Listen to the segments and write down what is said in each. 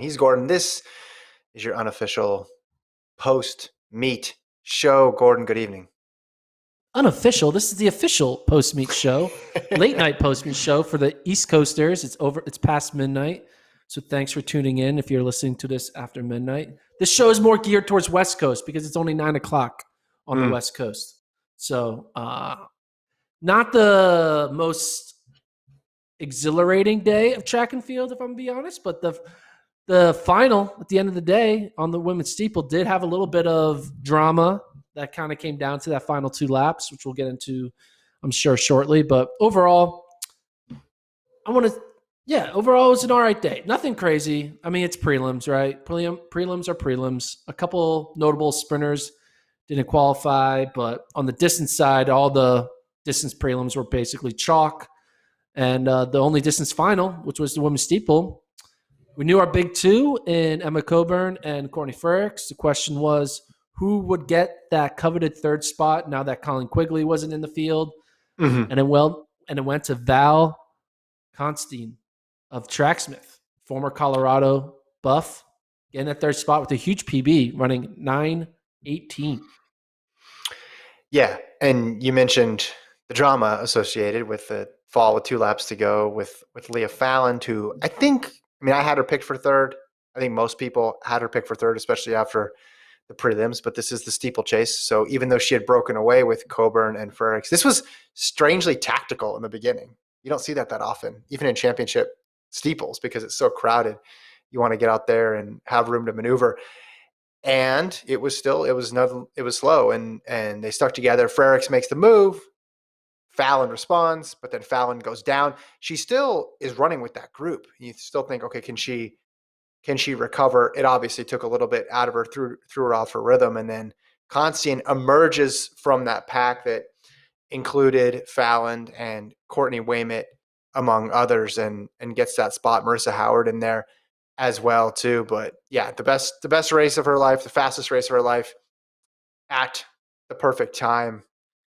He's Gordon. This is your unofficial post-meet show. Gordon, good evening. Unofficial. This is the official post-meet show, late night post-meet show for the East Coasters. It's past midnight. So thanks for tuning in if you're listening to this after midnight. This show is more geared towards West Coast because it's only 9 o'clock on the West Coast. So not the most exhilarating day of track and field, if I'm going to be honest, but the final at the end of the day on the women's steeple did have a little bit of drama that kind of came down to that final 2 laps, which we'll get into, I'm sure, shortly. But overall, overall it was an all right day. Nothing crazy. I mean, it's prelims, right? Prelims are prelims. A couple notable sprinters didn't qualify, but on the distance side, all the distance prelims were basically chalk. And the only distance final, which was the women's steeple, we knew our big 2 in Emma Coburn and Courtney Frerichs. The question was, who would get that coveted 3rd spot now that Colin Quigley wasn't in the field? Mm-hmm. And it went to Val Konstein of Tracksmith, former Colorado buff, getting that 3rd spot with a huge PB, running 9:18. Yeah, and you mentioned the drama associated with the fall with 2 laps to go with Leah Fallon, who I had her picked for 3rd. I think most people had her picked for 3rd, especially after the prelims, but this is the steeplechase. So even though she had broken away with Coburn and Frerichs, this was strangely tactical in the beginning. You don't see that often, even in championship steeples, because it's so crowded. You want to get out there and have room to maneuver. And it was slow, and they stuck together. Frerichs makes the move. Fallon responds, but then Fallon goes down. She still is running with that group. You still think, okay, can she recover? It obviously took a little bit out of her, threw her off her rhythm. And then Konstein emerges from that pack that included Fallon and Courtney Waymet, among others, and gets that spot. Marissa Howard in there as well too. But yeah, the best race of her life, the fastest race of her life at the perfect time.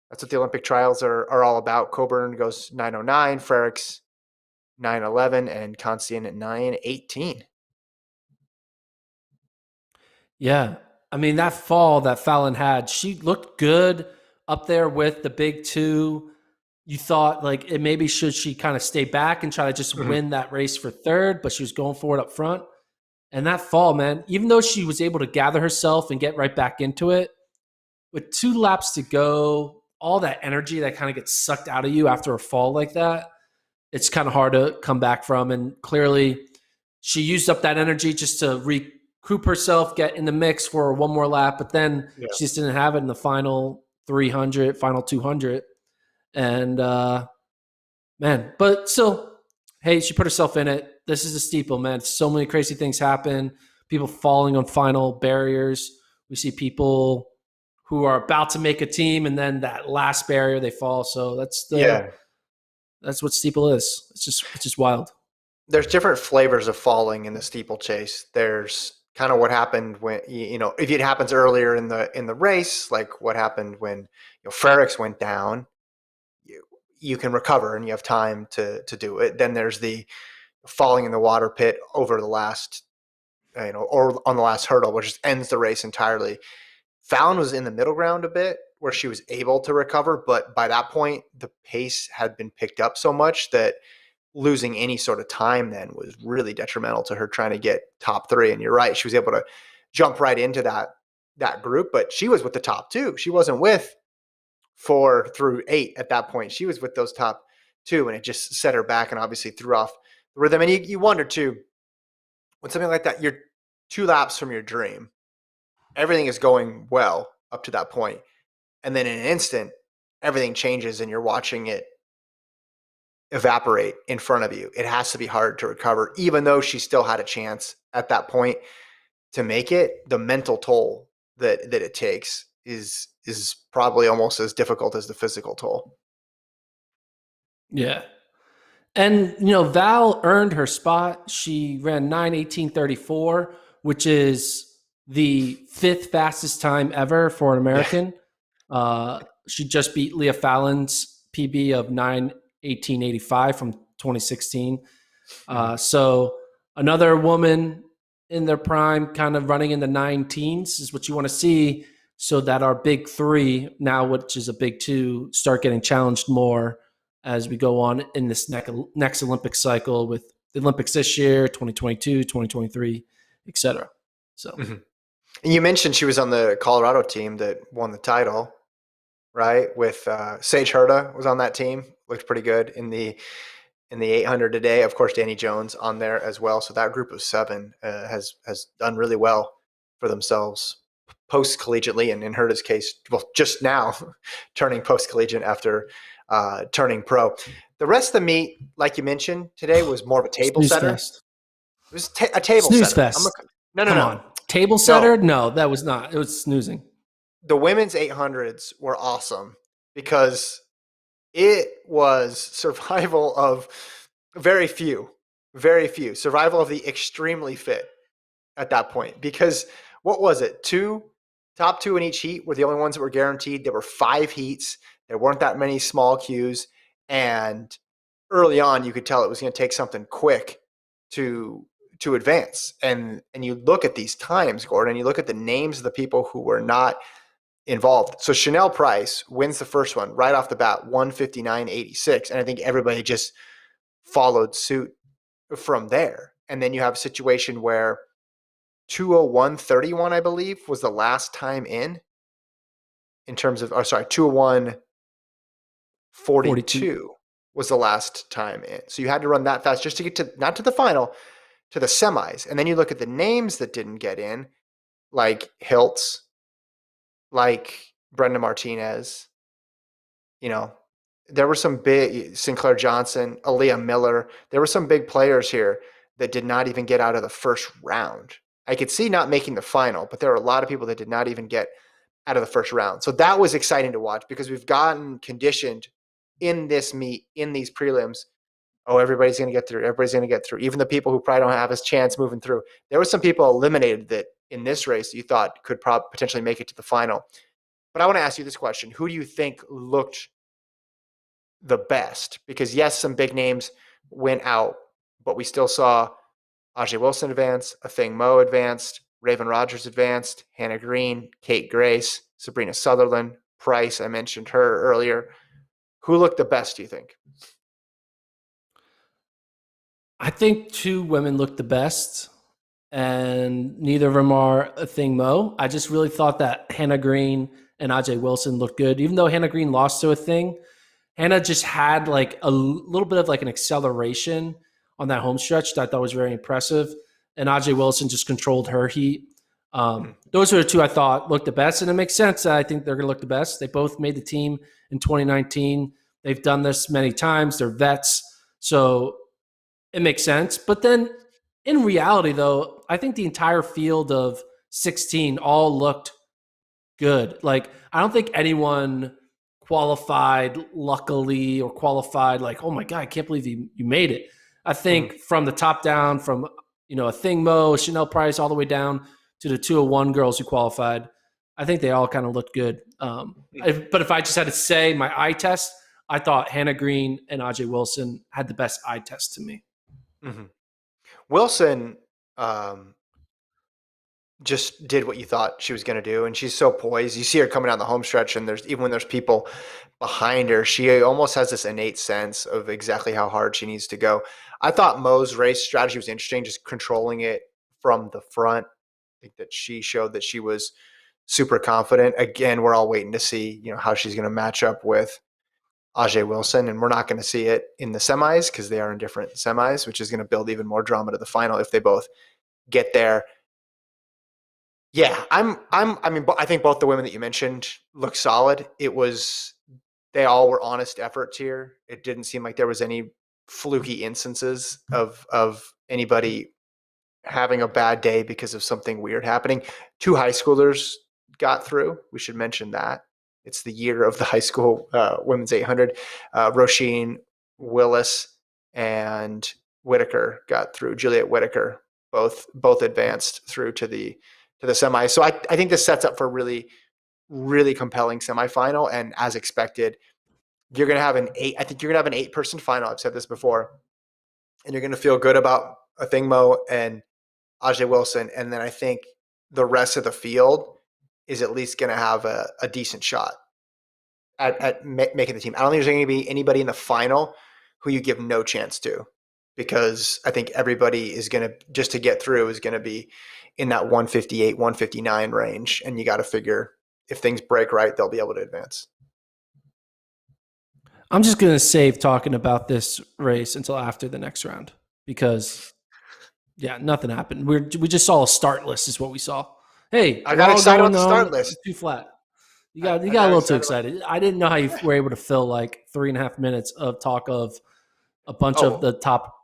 That's what the Olympic trials are all about. Coburn goes 9:09, Frerichs 9:11, and Konstein at 9:18. Yeah. I mean, that fall that Fallon had, she looked good up there with the big 2. You thought, like, maybe should she kind of stay back and try to just win that race for 3rd, but she was going for it up front. And that fall, man, even though she was able to gather herself and get right back into it, with 2 laps to go, all that energy that kind of gets sucked out of you after a fall like that, it's kind of hard to come back from. And clearly she used up that energy just to recoup herself, get in the mix for one more lap, but then she just didn't have it in the final 300, final 200. And but still, hey, she put herself in it. This is a steeple, man. So many crazy things happen. People falling on final barriers. We see people who are about to make a team, and then that last barrier they fall. So that's what steeple is. It's just wild. There's different flavors of falling in the steeplechase. There's kind of what happened when, if it happens earlier in the race, like what happened when Frerichs went down, you can recover and you have time to do it. Then there's the falling in the water pit over the last, or on the last hurdle, which just ends the race entirely. Fallon was in the middle ground a bit where she was able to recover, but by that point, the pace had been picked up so much that losing any sort of time then was really detrimental to her trying to get top 3. And you're right, she was able to jump right into that group, but she was with the top 2. She wasn't with 4 through 8 at that point. She was with those top 2, and it just set her back and obviously threw off the rhythm. And you wonder too, when something like that, you're 2 laps from your dream, everything is going well up to that point, and then in an instant, everything changes and you're watching it evaporate in front of you. It has to be hard to recover, even though she still had a chance at that point to make it. The mental toll that it takes is probably almost as difficult as the physical toll. Yeah. And, Val earned her spot. She ran 9:18:34, which is the 5th fastest time ever for an American. Yeah. She just beat Leah Fallon's PB of 9:18:85 from 2016. So another woman in their prime, kind of running in the 19s is what you want to see, so that our big three now, which is a big two, start getting challenged more as we go on in this next Olympic cycle with the Olympics this year, 2022, 2023, etc. So, Mm-hmm. And you mentioned she was on the Colorado team that won the title, right? With Sage Herda was on that team. Looked pretty good in the 800 today. Of course, Danny Jones on there as well. So that group of seven has done really well for themselves post collegiately, and in Herda's case, well, just now turning post collegiate after turning pro. The rest of the meet, like you mentioned today, was more of a table snooze setter. fest. It was a table Snooze setter. fest. No, Come on. Table setter? No, that was not. It was snoozing. The women's 800s were awesome because it was survival of very few survival of the extremely fit at that point. Because what was it? Top two in each heat were the only ones that were guaranteed. There were 5 heats. There weren't that many small queues. And early on, you could tell it was going to take something quick to advance. And you look at these times, Gordon, you look at the names of the people who were not involved. So Chanel Price wins the first one right off the bat, 159.86. And I think everybody just followed suit from there. And then you have a situation where 201.31, I believe, was the last time in terms of, 201.42 was the last time in. So you had to run that fast just to get to, not to the final, to the semis. And then you look at the names that didn't get in, like Hiltz, like Brenda Martinez. There were some big, Sinclair Johnson, Aaliyah Miller. There were some big players here that did not even get out of the first round. I could see not making the final, but there were a lot of people that did not even get out of the first round. So that was exciting to watch because we've gotten conditioned in this meet, in these prelims. Oh, everybody's going to get through. Everybody's going to get through. Even the people who probably don't have a chance moving through. There were some people eliminated that in this race you thought could potentially make it to the final. But I want to ask you this question. Who do you think looked the best? Because yes, some big names went out, but we still saw Ajay Wilson advance, Athing Mu advanced, Raven Rogers advanced, Hannah Green, Kate Grace, Sabrina Sutherland, Price, I mentioned her earlier. Who looked the best, do you think? I think 2 women looked the best, and neither of them are Athing Mu. I just really thought that Hannah Green and Ajay Wilson looked good. Even though Hannah Green lost to Athing, Hannah just had like a little bit of like an acceleration on that home stretch that I thought was very impressive. And Ajay Wilson just controlled her heat. Those are the 2 I thought looked the best. And it makes sense that I think they're going to look the best. They both made the team in 2019. They've done this many times. They're vets. So it makes sense. But then in reality, though, I think the entire field of 16 all looked good. Like, I don't think anyone qualified luckily or qualified like, oh my God, I can't believe you made it. I think from the top down, from Athing Mu, Chanel Price, all the way down to the 201 girls who qualified, I think they all kind of looked good. But if I just had to say my eye test, I thought Hannah Green and Ajay Wilson had the best eye test to me. Mm-hmm. Wilson just did what you thought she was going to do, and she's so poised. You see her coming down the home stretch, and even when there's people behind her, she almost has this innate sense of exactly how hard she needs to go. I thought Mo's race strategy was interesting, just controlling it from the front. I think that she showed that she was super confident. Again, we're all waiting to see, how she's going to match up with Ajay Wilson, and we're not going to see it in the semis because they are in different semis, which is going to build even more drama to the final if they both get there. Yeah, I think both the women that you mentioned look solid. They all were honest efforts here. It didn't seem like there was any fluky instances of anybody having a bad day because of something weird happening. 2 high schoolers got through. We should mention that. It's the year of the high school women's 800. Roisin Willis and Whitaker got through. Juliet Whitaker both advanced through to the semi. So I think this sets up for a really, really compelling semifinal. And as expected, you're going to have an 8-person final. I've said this before. And you're going to feel good about Athing Mu and Ajay Wilson, and then I think the rest of the field is at least going to have a decent shot at making the team. I don't think there's going to be anybody in the final who you give no chance to, because I think everybody is going to, just to get through, is going to be in that 158, 159 range. And you got to figure if things break right, they'll be able to advance. I'm just going to save talking about this race until after the next round because, yeah, nothing happened. We just saw a start list is what we saw. Hey, I got excited about the start list. Too flat. You got a little too excited. I didn't know how you were able to fill like 3.5 minutes of talk of a bunch of the top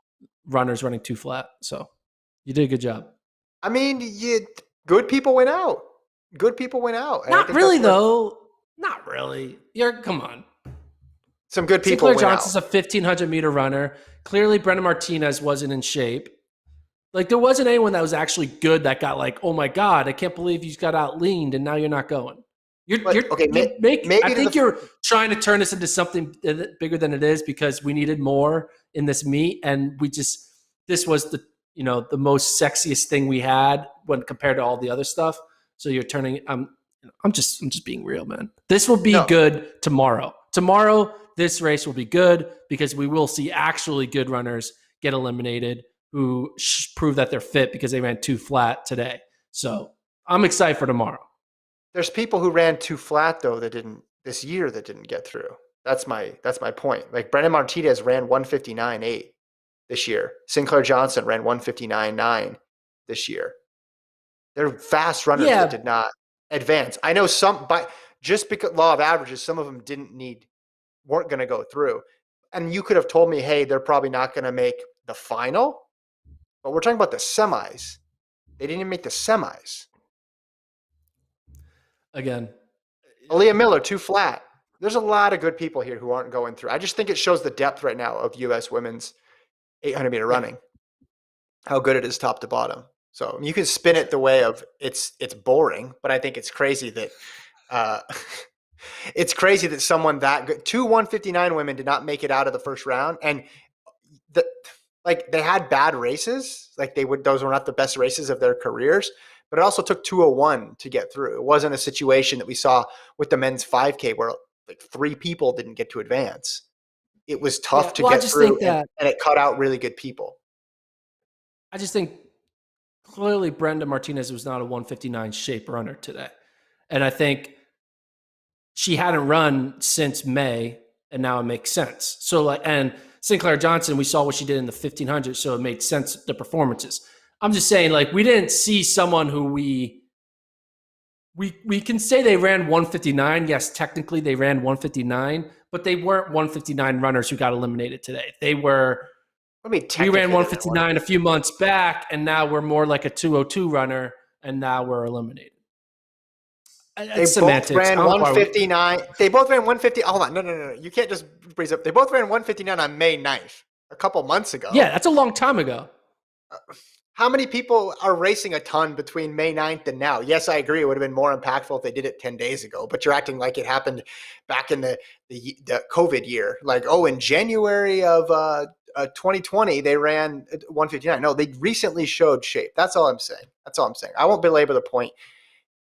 runners running too flat. So you did a good job. I mean, good people went out. Good people went out. Not really, though. Not really. Come on. Some good people went out. Sinclair Johnson's a 1,500 meter runner. Clearly, Brendan Martinez wasn't in shape. Like, there wasn't anyone that was actually good that got like, oh my God, I can't believe you got out leaned and now you're not going. I think you're trying to turn this into something bigger than it is because we needed more in this meet, and this was the most sexiest thing we had when compared to all the other stuff. So you're turning. I'm just being real, man. This will be good tomorrow. Tomorrow, this race will be good because we will see actually good runners get eliminated who prove that they're fit because they ran too flat today. So I'm excited for tomorrow. There's people who ran too flat though that didn't get through. That's my point. Like Brendan Martinez ran 159.8 this year. Sinclair Johnson ran 159.9 this year. They're fast runners that did not advance. I know some, but just because law of averages, some of them weren't going to go through. And you could have told me, hey, they're probably not going to make the final. But we're talking about the semis. They didn't even make the semis. Again, Aaliyah Miller, too flat. There's a lot of good people here who aren't going through. I just think it shows the depth right now of U.S. women's 800-meter running, how good it is top to bottom. So you can spin it the way of it's boring, but I think it's crazy that someone that good, 2 159 women did not make it out of the first round, and they had bad races. Those were not the best races of their careers. But it also took 201 to get through. It wasn't a situation that we saw with the men's 5K where like 3 people didn't get to advance. It was tough to get through, and it cut out really good people. I just think clearly Brenda Martinez was not a 159 shape runner today. And I think she hadn't run since May, and now it makes sense. So and Sinclair Johnson, we saw what she did in the 1500, so it made sense, the performances. I'm just saying, we didn't see someone who we can say they ran 159. Yes, technically they ran 159, but they weren't 159 runners who got eliminated today. They were. We ran 159 a few months back, and now we're more like a 202 runner, and now we're eliminated. They both ran 159. They both ran 150. Hold on, no. You can't just breeze up. They both ran 159 on May 9th, a couple months ago. Yeah, that's a long time ago. How many people are racing a ton between May 9th and now? Yes, I agree. It would have been more impactful if they did it 10 days ago, but you're acting like it happened back in the COVID year. In January of 2020, they ran 159. No, they recently showed shape. That's all I'm saying. I won't belabor the point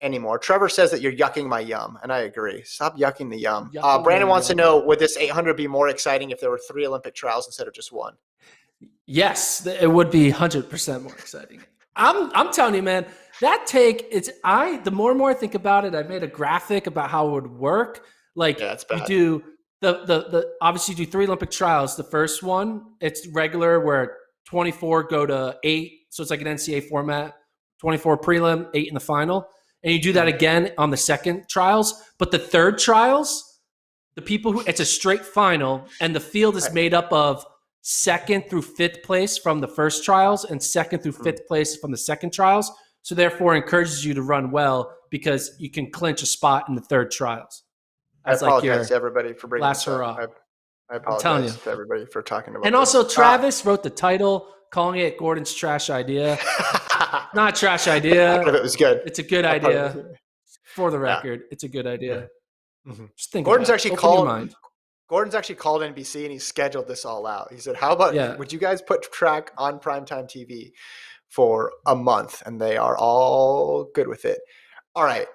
anymore. Trevor says that you're yucking my yum, and I agree. Stop yucking the yum. Brandon wants to know, would this 800 be more exciting if there were 3 Olympic trials instead of just 1? Yes, it would be 100% more exciting. I'm telling you, man, the more and more I think about it, I made a graphic about how it would work. It's bad. You do obviously you do 3 Olympic trials. The first one, it's regular where 24 go to 8. So it's like an NCAA format, 24 prelim, 8 in the final. And you do that again on the second trials. But the third trials, it's a straight final, and the field is made up of 2nd through 5th place from the first trials and 2nd through 5th place from the second trials. So therefore encourages you to run well because you can clinch a spot in the third trials. I apologize to everybody for bringing this up. I apologize to everybody for talking about And also Travis wrote the title, calling it Gordon's trash idea. Not trash idea. Part of it was good. It's a good idea. For the record, it's a good idea. Yeah. Mm-hmm. Just think Gordon's actually called NBC and he scheduled this all out. He said, how about, would you guys put track on primetime TV for a month, and they are all good with it. All right,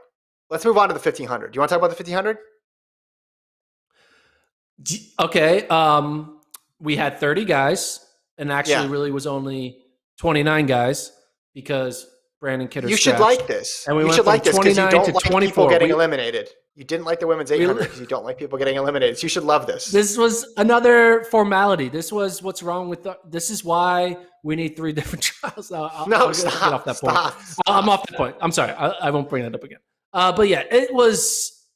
let's move on to the 1500. Do you want to talk about the 1500? Okay. We had 30 guys, and actually really was only 29 guys because Brandon Kidder You should scratched. like this. And we you went should from like this because you 29 don't to like 24. people getting eliminated. You didn't like the women's 800 because you don't like people getting eliminated. So you should love this. This was another formality. This was what's wrong with this is why we need 3 different trials. Stop. Get off that point. Stop. I'm off that point. I'm sorry. I won't bring that up again. But yeah, it was.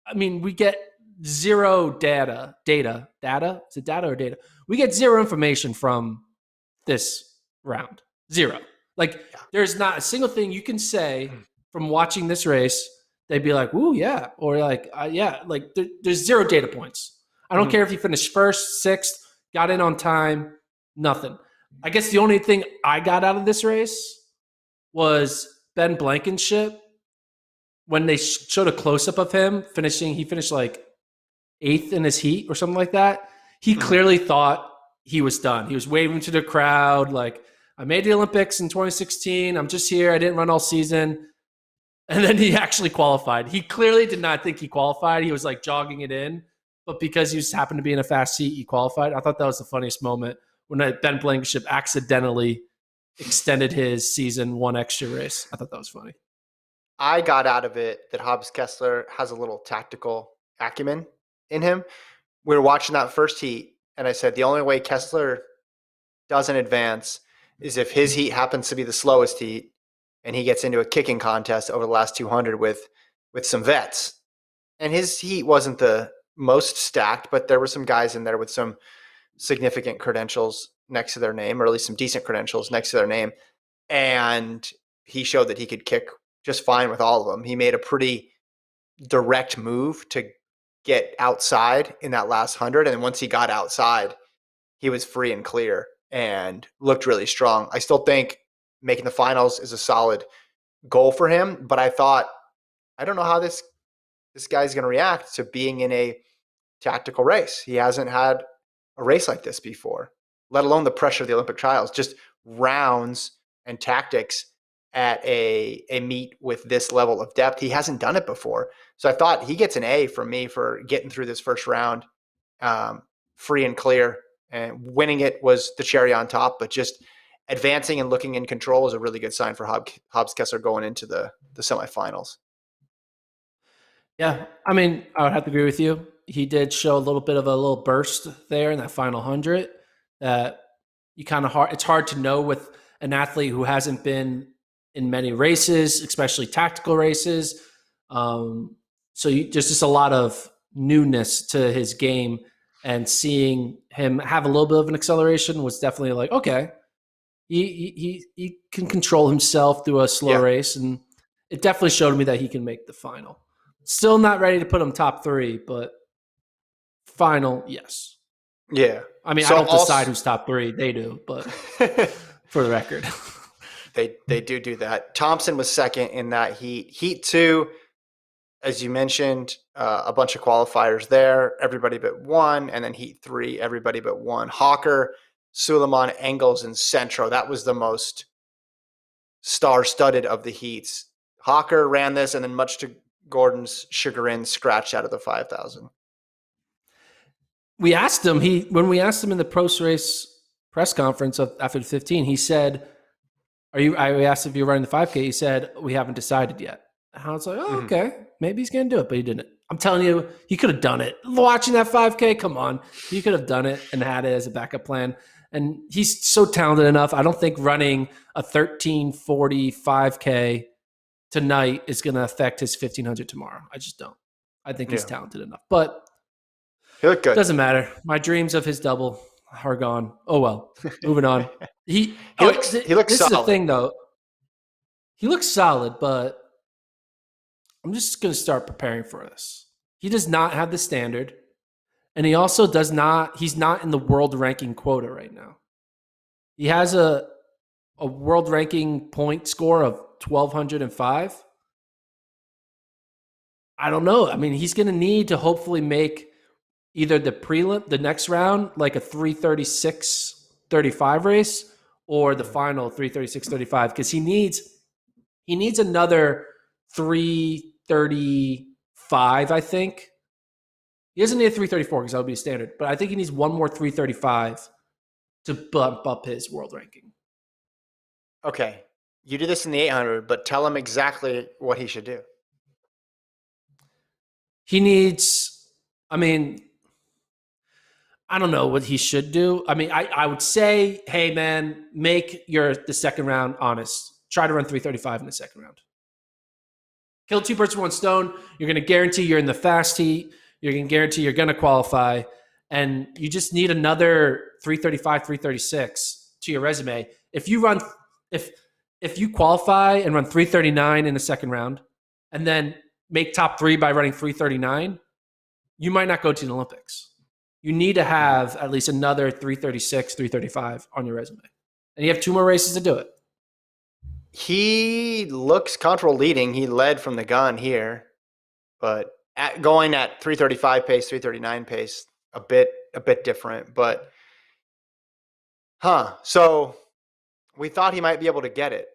I mean, we get zero data. Is it data or data? We get zero information from this round. Zero. Like, there's not a single thing you can say from watching this race. They'd be like, "Ooh, yeah," or like, "Yeah." Like, there's zero data points. I don't care if you finished first, sixth, got in on time, nothing. I guess the only thing I got out of this race was Ben Blankenship. When they showed a close-up of him finishing, he finished like 8th in his heat or something like that. He clearly thought he was done. He was waving to the crowd like, I made the Olympics in 2016. I'm just here. I didn't run all season. And then he actually qualified. He clearly did not think he qualified. He was like jogging it in. But because he just happened to be in a fast heat, he qualified. I thought that was the funniest moment when Ben Blankenship accidentally extended his season 1 extra race. I thought that was funny. I got out of it that Hobbs Kessler has a little tactical acumen in him. We were watching that first heat, and I said the only way Kessler doesn't advance is if his heat happens to be the slowest heat and he gets into a kicking contest over the last 200 with some vets. And his heat wasn't the most stacked, but there were some guys in there with some significant credentials next to their name, or at least some decent credentials next to their name. And he showed that he could kick just fine with all of them. He made a pretty direct move to get outside in that last 100. And once he got outside, he was free and clear and looked really strong. I still think making the finals is a solid goal for him, but I thought, I don't know how this guy's going to react to being in a tactical race. He hasn't had a race like this before, let alone the pressure of the Olympic trials, just rounds and tactics at a meet with this level of depth. He hasn't done it before. So I thought he gets an A from me for getting through this first round free and clear, and winning it was the cherry on top, but just advancing and looking in control is a really good sign for Hobbs Kessler going into the semifinals. Yeah, I mean, I would have to agree with you. He did show a little bit of a little burst there in that final 100 that it's hard to know with an athlete who hasn't been in many races, especially tactical races. So there's just a lot of newness to his game, and seeing him have a little bit of an acceleration was definitely like, okay, he can control himself through a slow race, and it definitely showed me that he can make the final. Still not ready to put him top 3, but final, yes. Yeah. I mean, so I don't decide who's top 3. They do, but for the record. They do that. Thompson was second in that heat. Heat 2, as you mentioned, a bunch of qualifiers there, everybody but one. And then heat 3, everybody but one. Hawker, Suleiman, Engels, and Centro. That was the most star-studded of the heats. Hawker ran this, and then much to Gordon's chagrin, scratched out of the 5,000. We asked him, when we asked him in the post-race press conference after the 15, he said, we asked if you're running the 5K. He said, we haven't decided yet. And I was like, oh, okay, maybe he's going to do it, but he didn't. I'm telling you, he could have done it. Watching that 5K, come on. He could have done it and had it as a backup plan. And he's so talented enough. I don't think running a 13:40 5K tonight is going to affect his 1,500 tomorrow. I just don't. I think he's talented enough. But he looked good. Doesn't matter. My dreams of his double are gone. Oh, well. Moving on. He looks solid. This is the thing, though. He looks solid, but I'm just going to start preparing for this. He does not have the standard, and he also does not – he's not in the world ranking quota right now. He has a world ranking point score of 1,205. I don't know. I mean, he's going to need to hopefully make either the prelim, the next round, like a 3:36.35 race, or the final 336.35 because he needs another 335, I think. He doesn't need a 334 because that would be standard, but I think he needs one more 335 to bump up his world ranking. Okay. You do this in the 800, but tell him exactly what he should do. He needs, I mean, I don't know what he should do. I mean, I would say, hey, man, make the second round honest. Try to run 335 in the second round. Kill two birds with one stone. You're going to guarantee you're in the fast heat. You're going to guarantee you're going to qualify. And you just need another 335, 336 to your resume. If you qualify and run 339 in the second round and then make top 3 by running 339, you might not go to the Olympics. You need to have at least another 336, 335 on your resume. And you have 2 more races to do it. He looks comfortable leading. He led from the gun here, but going at 335 pace, 339 pace, a bit different. But, so we thought he might be able to get it.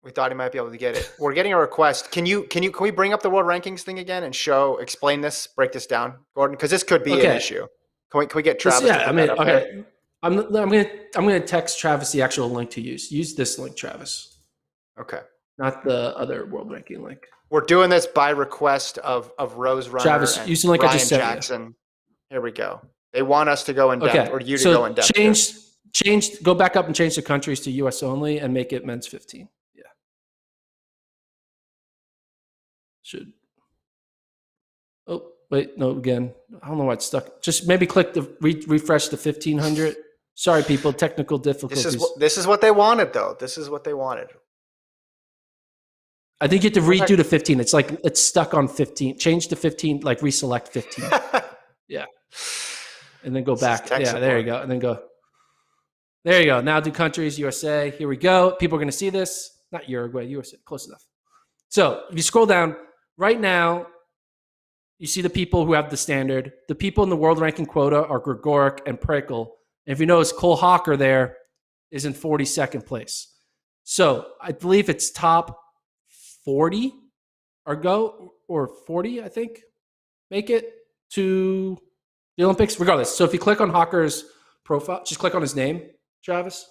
We're getting a request. Can we bring up the world rankings thing again and explain this, break this down, Gordon? Because this could be an issue. Can we get Travis? Okay. I'm gonna text Travis the actual link to use. Use this link, Travis. Okay. Not the other world ranking link. We're doing this by request of Rose Runner. Travis, use the link Ryan I just sent Jackson. you. Here we go. They want us to go in depth, or you to go in depth. Go back up and change the countries to US only and make it men's 15. Yeah. Should. Oh, wait, no, again. I don't know why it's stuck. Just maybe click the refresh to 1500. Sorry, people, technical difficulties. This is what they wanted, though. This is what they wanted. I think you have to redo to 15. It's like it's stuck on 15. Change to 15, like reselect 15. Yeah. And then go back. Yeah, there you go. And then go. There you go. Now do countries, USA. Here we go. People are going to see this. Not Uruguay, USA. Close enough. So if you scroll down, right now, you see the people who have the standard. The people in the world ranking quota are Gregoric and Prekel. And if you notice, Cole Hawker there is in 42nd place. So I believe it's top 40 or 40, I think, make it to the Olympics. Regardless. So if you click on Hawker's profile, just click on his name, Travis.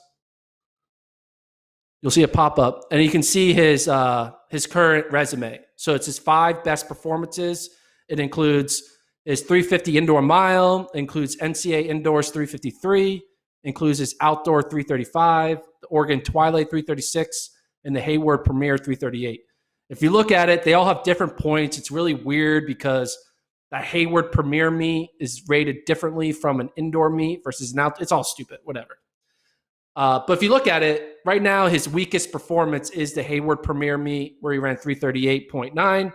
You'll see a pop up, and you can see his current resume. So it's his 5 best performances. It includes his 350 indoor mile, includes NCAA indoors 353, includes his outdoor 335, the Oregon Twilight 336, and the Hayward Premier 338. If you look at it, they all have different points. It's really weird because the Hayward Premier meet is rated differently from an indoor meet versus an outdoor. It's all stupid, whatever. But if you look at it, right now, his weakest performance is the Hayward Premier meet, where he ran 338.9,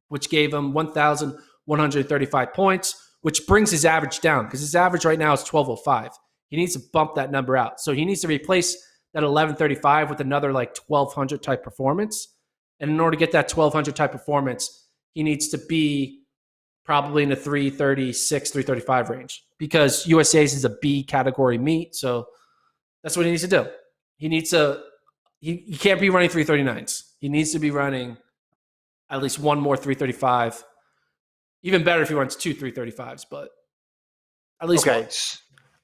which gave him 1,135 points, which brings his average down because his average right now is 1205. He needs to bump that number out. So he needs to replace that 1135 with another like 1200 type performance. And in order to get that 1200 type performance, he needs to be probably in the 336, 335 range because USA's is a B category meet. So that's what he needs to do. He can't be running 339s. He needs to be running at least one more 335. Even better if he runs 2 335s, but at least one.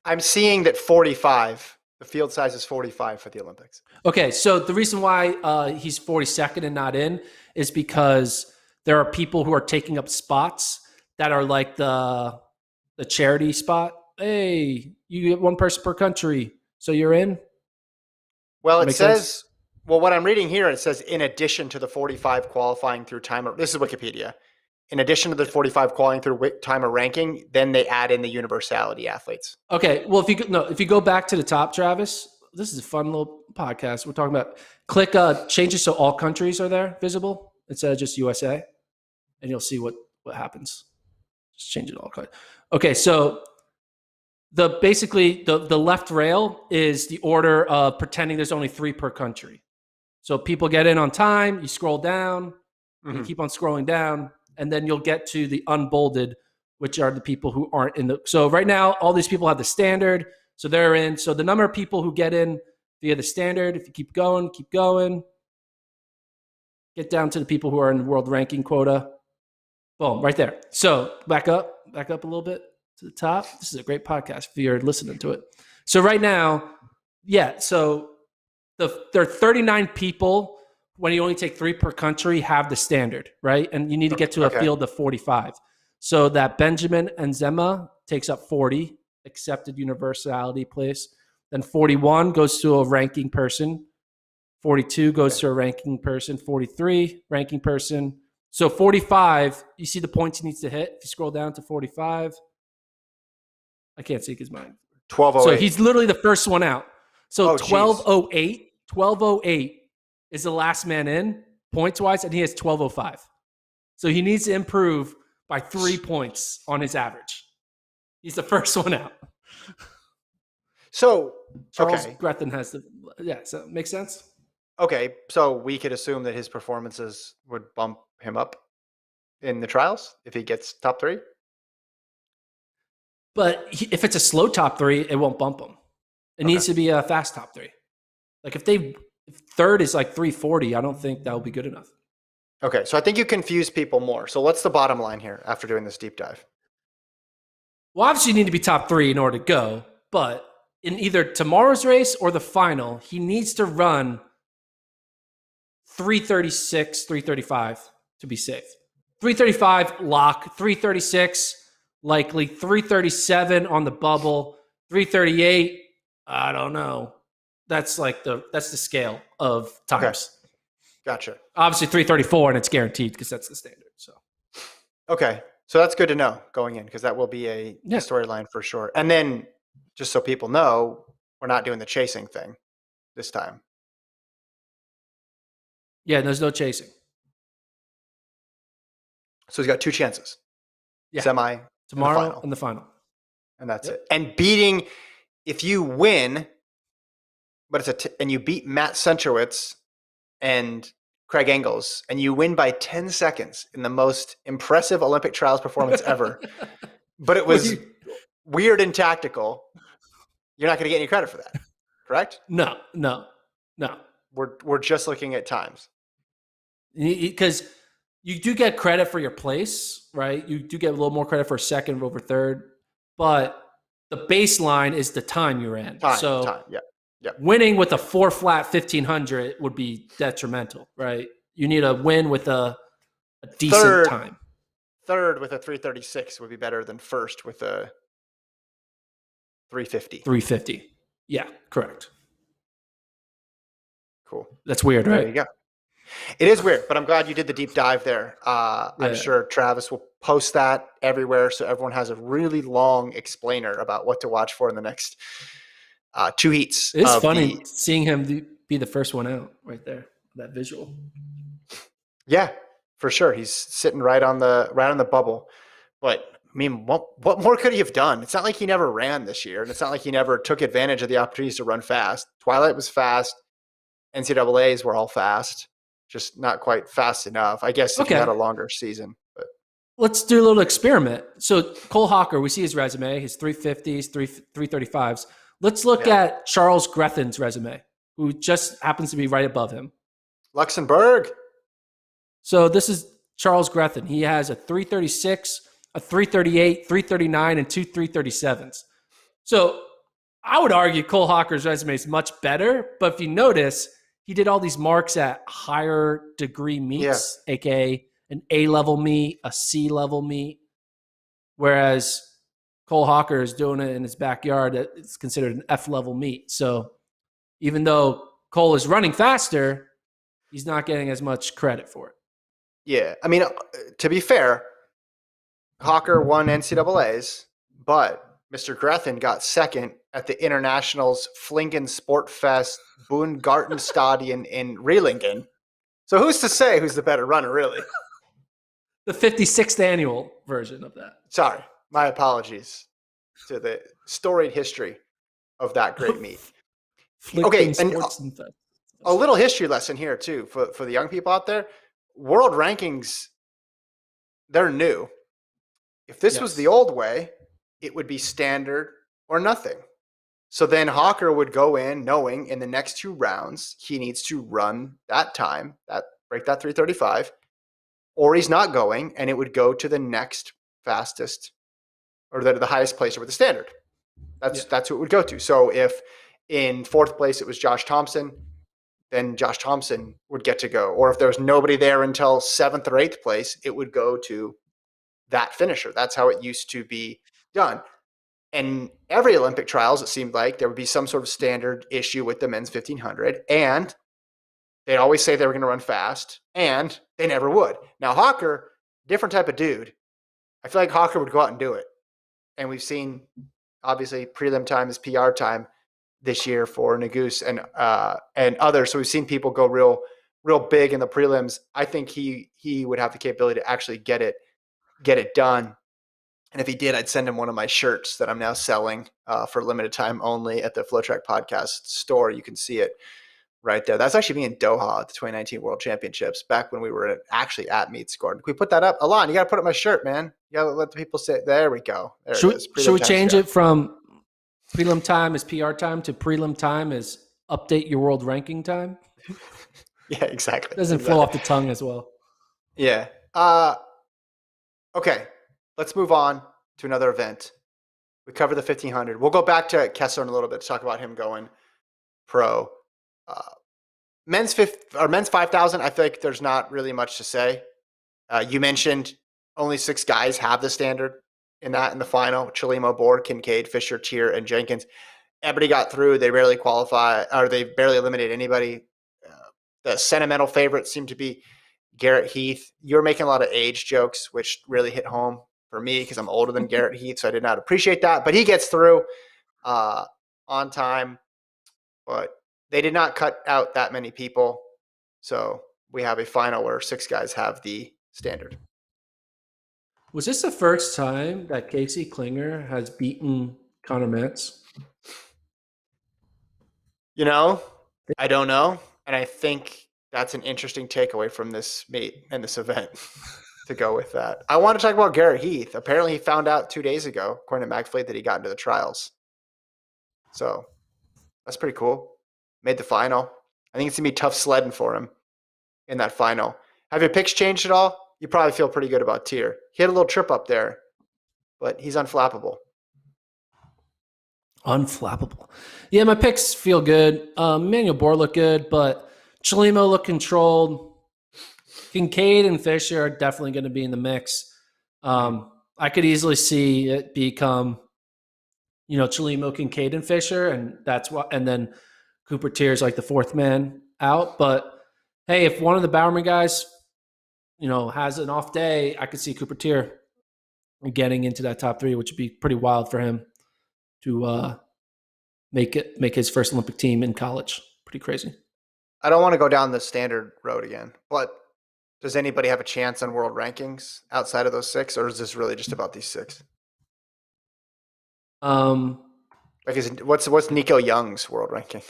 I'm seeing that 45, the field size is 45 for the Olympics. Okay, so the reason why he's 42nd and not in is because there are people who are taking up spots that are like the charity spot. Hey, you get one person per country, so you're in? Well, it says, what I'm reading here, it says in addition to the 45 qualifying through timer, this is Wikipedia. In addition to the 45 qualifying through timer ranking, then they add in the universality athletes. Okay, well, if you go back to the top, Travis, this is a fun little podcast. We're talking about click change it so all countries are there visible instead of just USA, and you'll see what happens. Just change it all. Okay, so the left rail is the order of pretending there's only 3 per country. So people get in on time. You scroll down. You keep on scrolling down. And then you'll get to the unbolded, which are the people who aren't in the. So right now, all these people have the standard. So they're in. So the number of people who get in via the standard, if you keep going, get down to the people who are in the world ranking quota. Boom, right there. So back up a little bit to the top. This is a great podcast if you're listening to it. So right now, so there are 39 people when you only take 3 per country have the standard, right? And you need to get to a field of 45. So that Benjamin Nzema takes up 40, accepted universality place. Then 41 goes to a ranking person. 42 goes to a ranking person. 43, ranking person. So 45, you see the points he needs to hit. If you scroll down to 45, I can't see his mind. 1208. So he's literally the first one out. So 1208 is the last man in points-wise, and he has 1205. So he needs to improve by 3 points on his average. He's the first one out. So Charles Grethen has the so makes sense? Okay, so we could assume that his performances would bump him up in the trials if he gets top 3? But if it's a slow top 3, it won't bump him. It needs to be a fast top 3. Like if third is like 340, I don't think that will be good enough. Okay, so I think you confuse people more. So what's the bottom line here after doing this deep dive? Well, obviously you need to be top 3 in order to go, but in either tomorrow's race or the final, he needs to run 336, 335 to be safe. 335 lock, 336 likely, 337 on the bubble, 338, I don't know. That's the scale of times. Okay. Gotcha. Obviously 334 and it's guaranteed because that's the standard. So okay. So that's good to know going in because that will be a storyline for sure. And then just so people know, we're not doing the chasing thing this time. Yeah, there's no chasing. So he's got 2 chances. Yeah. Semi, tomorrow, and the final. And that's it. And beating, if you win, but and you beat Matt Centrowitz and Craig Engels, and you win by 10 seconds in the most impressive Olympic trials performance ever, but it was weird and tactical, you're not going to get any credit for that, correct? No. We're just looking at times. Because you do get credit for your place, right? You do get a little more credit for second over third, but the baseline is the time you ran. Time. Winning with a 4 flat 1500 would be detrimental, right? You need a win with a decent time. Third with a 336 would be better than first with a 350. 350. Yeah, correct. Cool. That's weird, right? There you go. It is weird, but I'm glad you did the deep dive there. I'm sure Travis will post that everywhere so everyone has a really long explainer about what to watch for in the next 2 heats. It's funny seeing him be the first one out right there, that visual. Yeah, for sure. He's sitting right on the bubble. But I mean, what more could he have done? It's not like he never ran this year, and it's not like he never took advantage of the opportunities to run fast. Twilight was fast. NCAAs were all fast. Just not quite fast enough. I guess if you had a longer season. But let's do a little experiment. So Cole Hawker, we see his resume, his 350s, 335s. Let's look at Charles Grethen's resume, who just happens to be right above him. Luxembourg. So this is Charles Grethen. He has a 336, a 338, 339, and 2 337s. So I would argue Cole Hawker's resume is much better, but if you notice, he did all these marks at higher degree meets, aka an A-level meet, a C-level meet, whereas Cole Hawker is doing it in his backyard. It's considered an F-level meet. So even though Cole is running faster, he's not getting as much credit for it. Yeah. I mean, to be fair, Hawker won NCAAs, but Mr. Grethen got second at the Internationals Flingen Sportfest Boongartenstadion in Reelingen. So who's to say who's the better runner, really? The 56th annual version of that. Sorry. My apologies to the storied history of that great meet. Okay, and a little history lesson here, too, for the young people out there. World rankings, they're new. If this was the old way, it would be standard or nothing. So then Hawker would go in knowing in the next 2 rounds he needs to run that time, break that 3:35, or he's not going, and it would go to the next fastest or the highest placer with the standard. That's what it would go to. So if in 4th place it was Josh Thompson, then Josh Thompson would get to go. Or if there was nobody there until 7th or 8th place, it would go to that finisher. That's how it used to be done. And every Olympic trials, it seemed like there would be some sort of standard issue with the men's 1500, and they'd always say they were going to run fast, and they never would. Now, Hawker, different type of dude. I feel like Hawker would go out and do it. And we've seen, obviously, prelim time is PR time this year for Nagus and others. So we've seen people go real big in the prelims. I think he would have the capability to actually get it done. And if he did, I'd send him one of my shirts that I'm now selling for limited time only at the FloTrack podcast store. You can see it right there. That's actually me in Doha at the 2019 World Championships, back when we were actually at meet scored. Can we put that up? Alon, you got to put up my shirt, man. You got to let the people say, there we go. There it is. Should we change it from prelim time is PR time to prelim time is update your world ranking time? Yeah, exactly. It doesn't flow off the tongue as well. Yeah. Okay. Let's move on to another event. We covered the 1500. We'll go back to Kessler in a little bit to talk about him going pro. Men's 5,000, I feel like there's not really much to say. You mentioned only 6 guys have the standard in the final. Chalimo, Board, Kincaid, Fisher, Cheer, and Jenkins. Everybody got through. They rarely qualify, or they barely eliminate anybody. The sentimental favorites seem to be Garrett Heath. You're making a lot of age jokes, which really hit home for me because I'm older than Garrett Heath, so I did not appreciate that. But he gets through on time. But they did not cut out that many people. So we have a final where 6 guys have the standard. Was this the first time that Casey Klinger has beaten Connor Metz? I don't know. And I think that's an interesting takeaway from this meet and this event to go with that. I want to talk about Garrett Heath. Apparently he found out 2 days ago, according to McFleet, that he got into the trials. So that's pretty cool. Made the final. I think it's going to be tough sledding for him in that final. Have your picks changed at all? You probably feel pretty good about Tier. He had a little trip up there, but he's unflappable. Unflappable. Yeah, my picks feel good. Manuel Bohr looked good, but Chalimo looked controlled. Kincaid and Fisher are definitely going to be in the mix. I could easily see it become, Chalimo, Kincaid, and Fisher, and then Cooper Tier's like the 4th man out. But hey, if one of the Bowerman guys, has an off day, I could see Cooper Tier getting into that top 3, which would be pretty wild for him to make his first Olympic team in college. Pretty crazy. I don't want to go down the standard road again, but does anybody have a chance on world rankings outside of those 6, or is this really just about these 6? What's Nico Young's world ranking?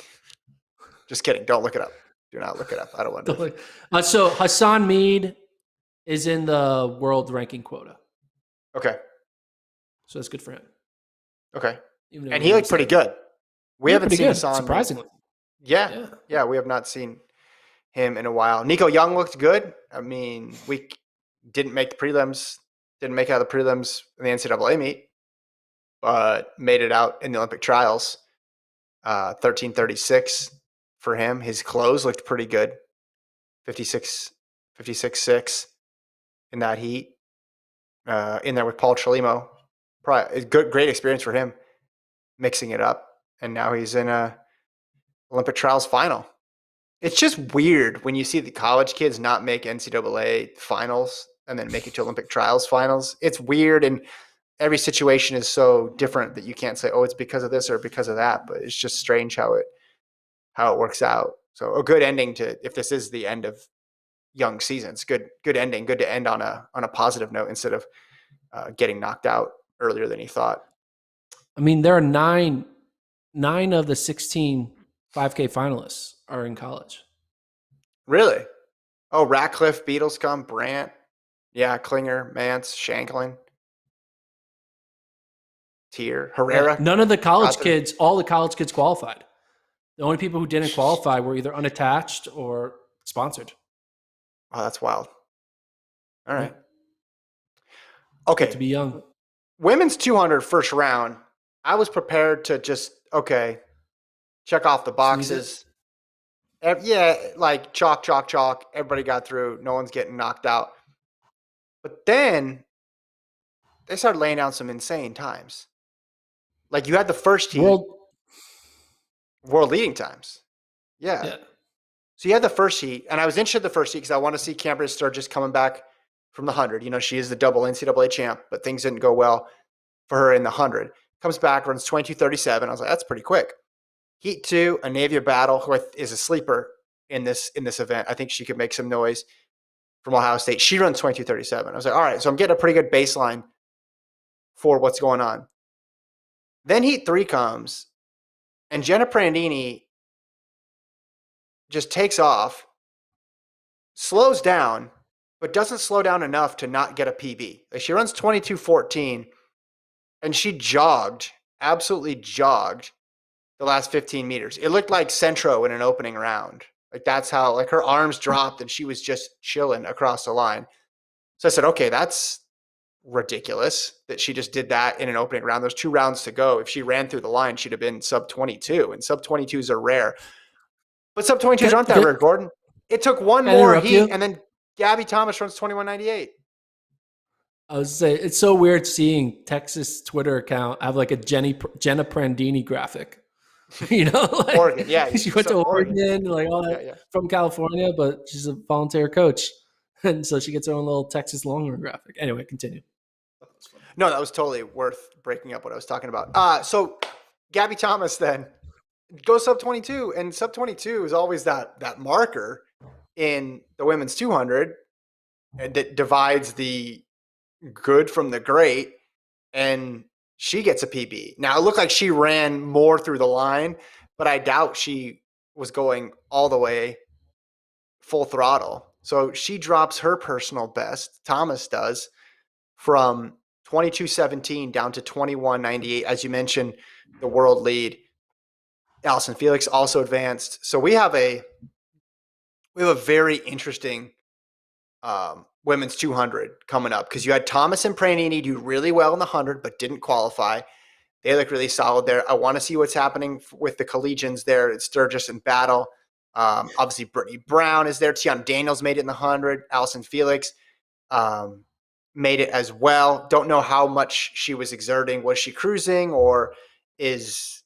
Just kidding. Don't look it up. Do not look it up. I don't want to. So Hassan Mead is in the world ranking quota. Okay. So that's good for him. Okay. And he looked pretty good. We haven't seen Hassan. Surprisingly. Yeah, we have not seen him in a while. Nico Young looked good. I mean, we didn't make the prelims, didn't make out of the prelims in the NCAA meet, but made it out in the Olympic trials. 13:36 for him. His close looked pretty good. 56.6 in that heat. In there with Paul Chalimo. Probably a great experience for him, mixing it up. And now he's in a Olympic trials final. It's just weird when you see the college kids not make NCAA finals and then make it to Olympic trials finals. It's weird, and every situation is so different that you can't say, oh, it's because of this or because of that. But it's just strange how it works out. So a good ending to, if this is the end of Young's season, it's good ending. Good to end on a positive note instead of getting knocked out earlier than he thought. I mean, there are nine of the 16 5K finalists are in college. Really? Oh, Ratcliffe, Beatlescombe, Brandt. Yeah, Klinger, Mance, Shanklin. tier. Herrera. None of the college got there. kids, all the college kids qualified. The only people who didn't qualify were either unattached or sponsored. Oh, that's wild. All right. Good Okay. to be young. Women's 200 first round. I was prepared to just, check off the boxes. Yeah, like chalk. Everybody got through. No one's getting knocked out. But then they started laying down some insane times. Like you had the first heat. World leading times. Yeah. So you had the first heat, and I was interested in the first heat because I want to see Cambria Sturgis coming back from the 100. She is the double NCAA champ, but things didn't go well for her in the 100. Comes back, runs 22:37. I was like, that's pretty quick. Heat 2, Anavia Battle, who is a sleeper in this event. I think she could make some noise from Ohio State. She runs 22:37. I was like, all right, so I'm getting a pretty good baseline for what's going on. Then Heat 3 comes, and Jenna Prandini just takes off, slows down, but doesn't slow down enough to not get a PB. Like she runs 22:14, and she absolutely jogged the last 15 meters. It looked like Centro in an opening round. Like that's how, like her arms dropped and she was just chilling across the line. So I said, okay, that's ridiculous that she just did that in an opening round. There's 2 rounds to go. If she ran through the line, she'd have been sub 22, and sub 22s are rare. But sub 22s aren't that rare, Gordon. It took one more heat, and then Gabby Thomas runs 21:98. I was saying, it's so weird seeing Texas Twitter account have like a Jenna Prandini graphic. Like Oregon, yeah. She went to Oregon, like all that from California, but she's a volunteer coach. And so she gets her own little Texas Longhorn graphic. Anyway, continue. No, that was totally worth breaking up what I was talking about. So Gabby Thomas then goes sub 22, and sub 22 is always that marker in the women's 200 that divides the good from the great, and she gets a PB. Now, it looked like she ran more through the line, but I doubt she was going all the way full throttle. So she drops her personal best, Thomas does, from 22:17 down to 21:98. As you mentioned, the world lead. Allison Felix also advanced. So we have a very interesting women's 200 coming up, because you had Thomas and Prandini do really well in the 100 but didn't qualify. They look really solid there. I want to see what's happening with the collegians there. It's Sturgis and Battle. Obviously, Brittany Brown is there. Tiana Daniels made it in the 100. Allison Felix made it as well. Don't know how much she was exerting. Was she cruising, or is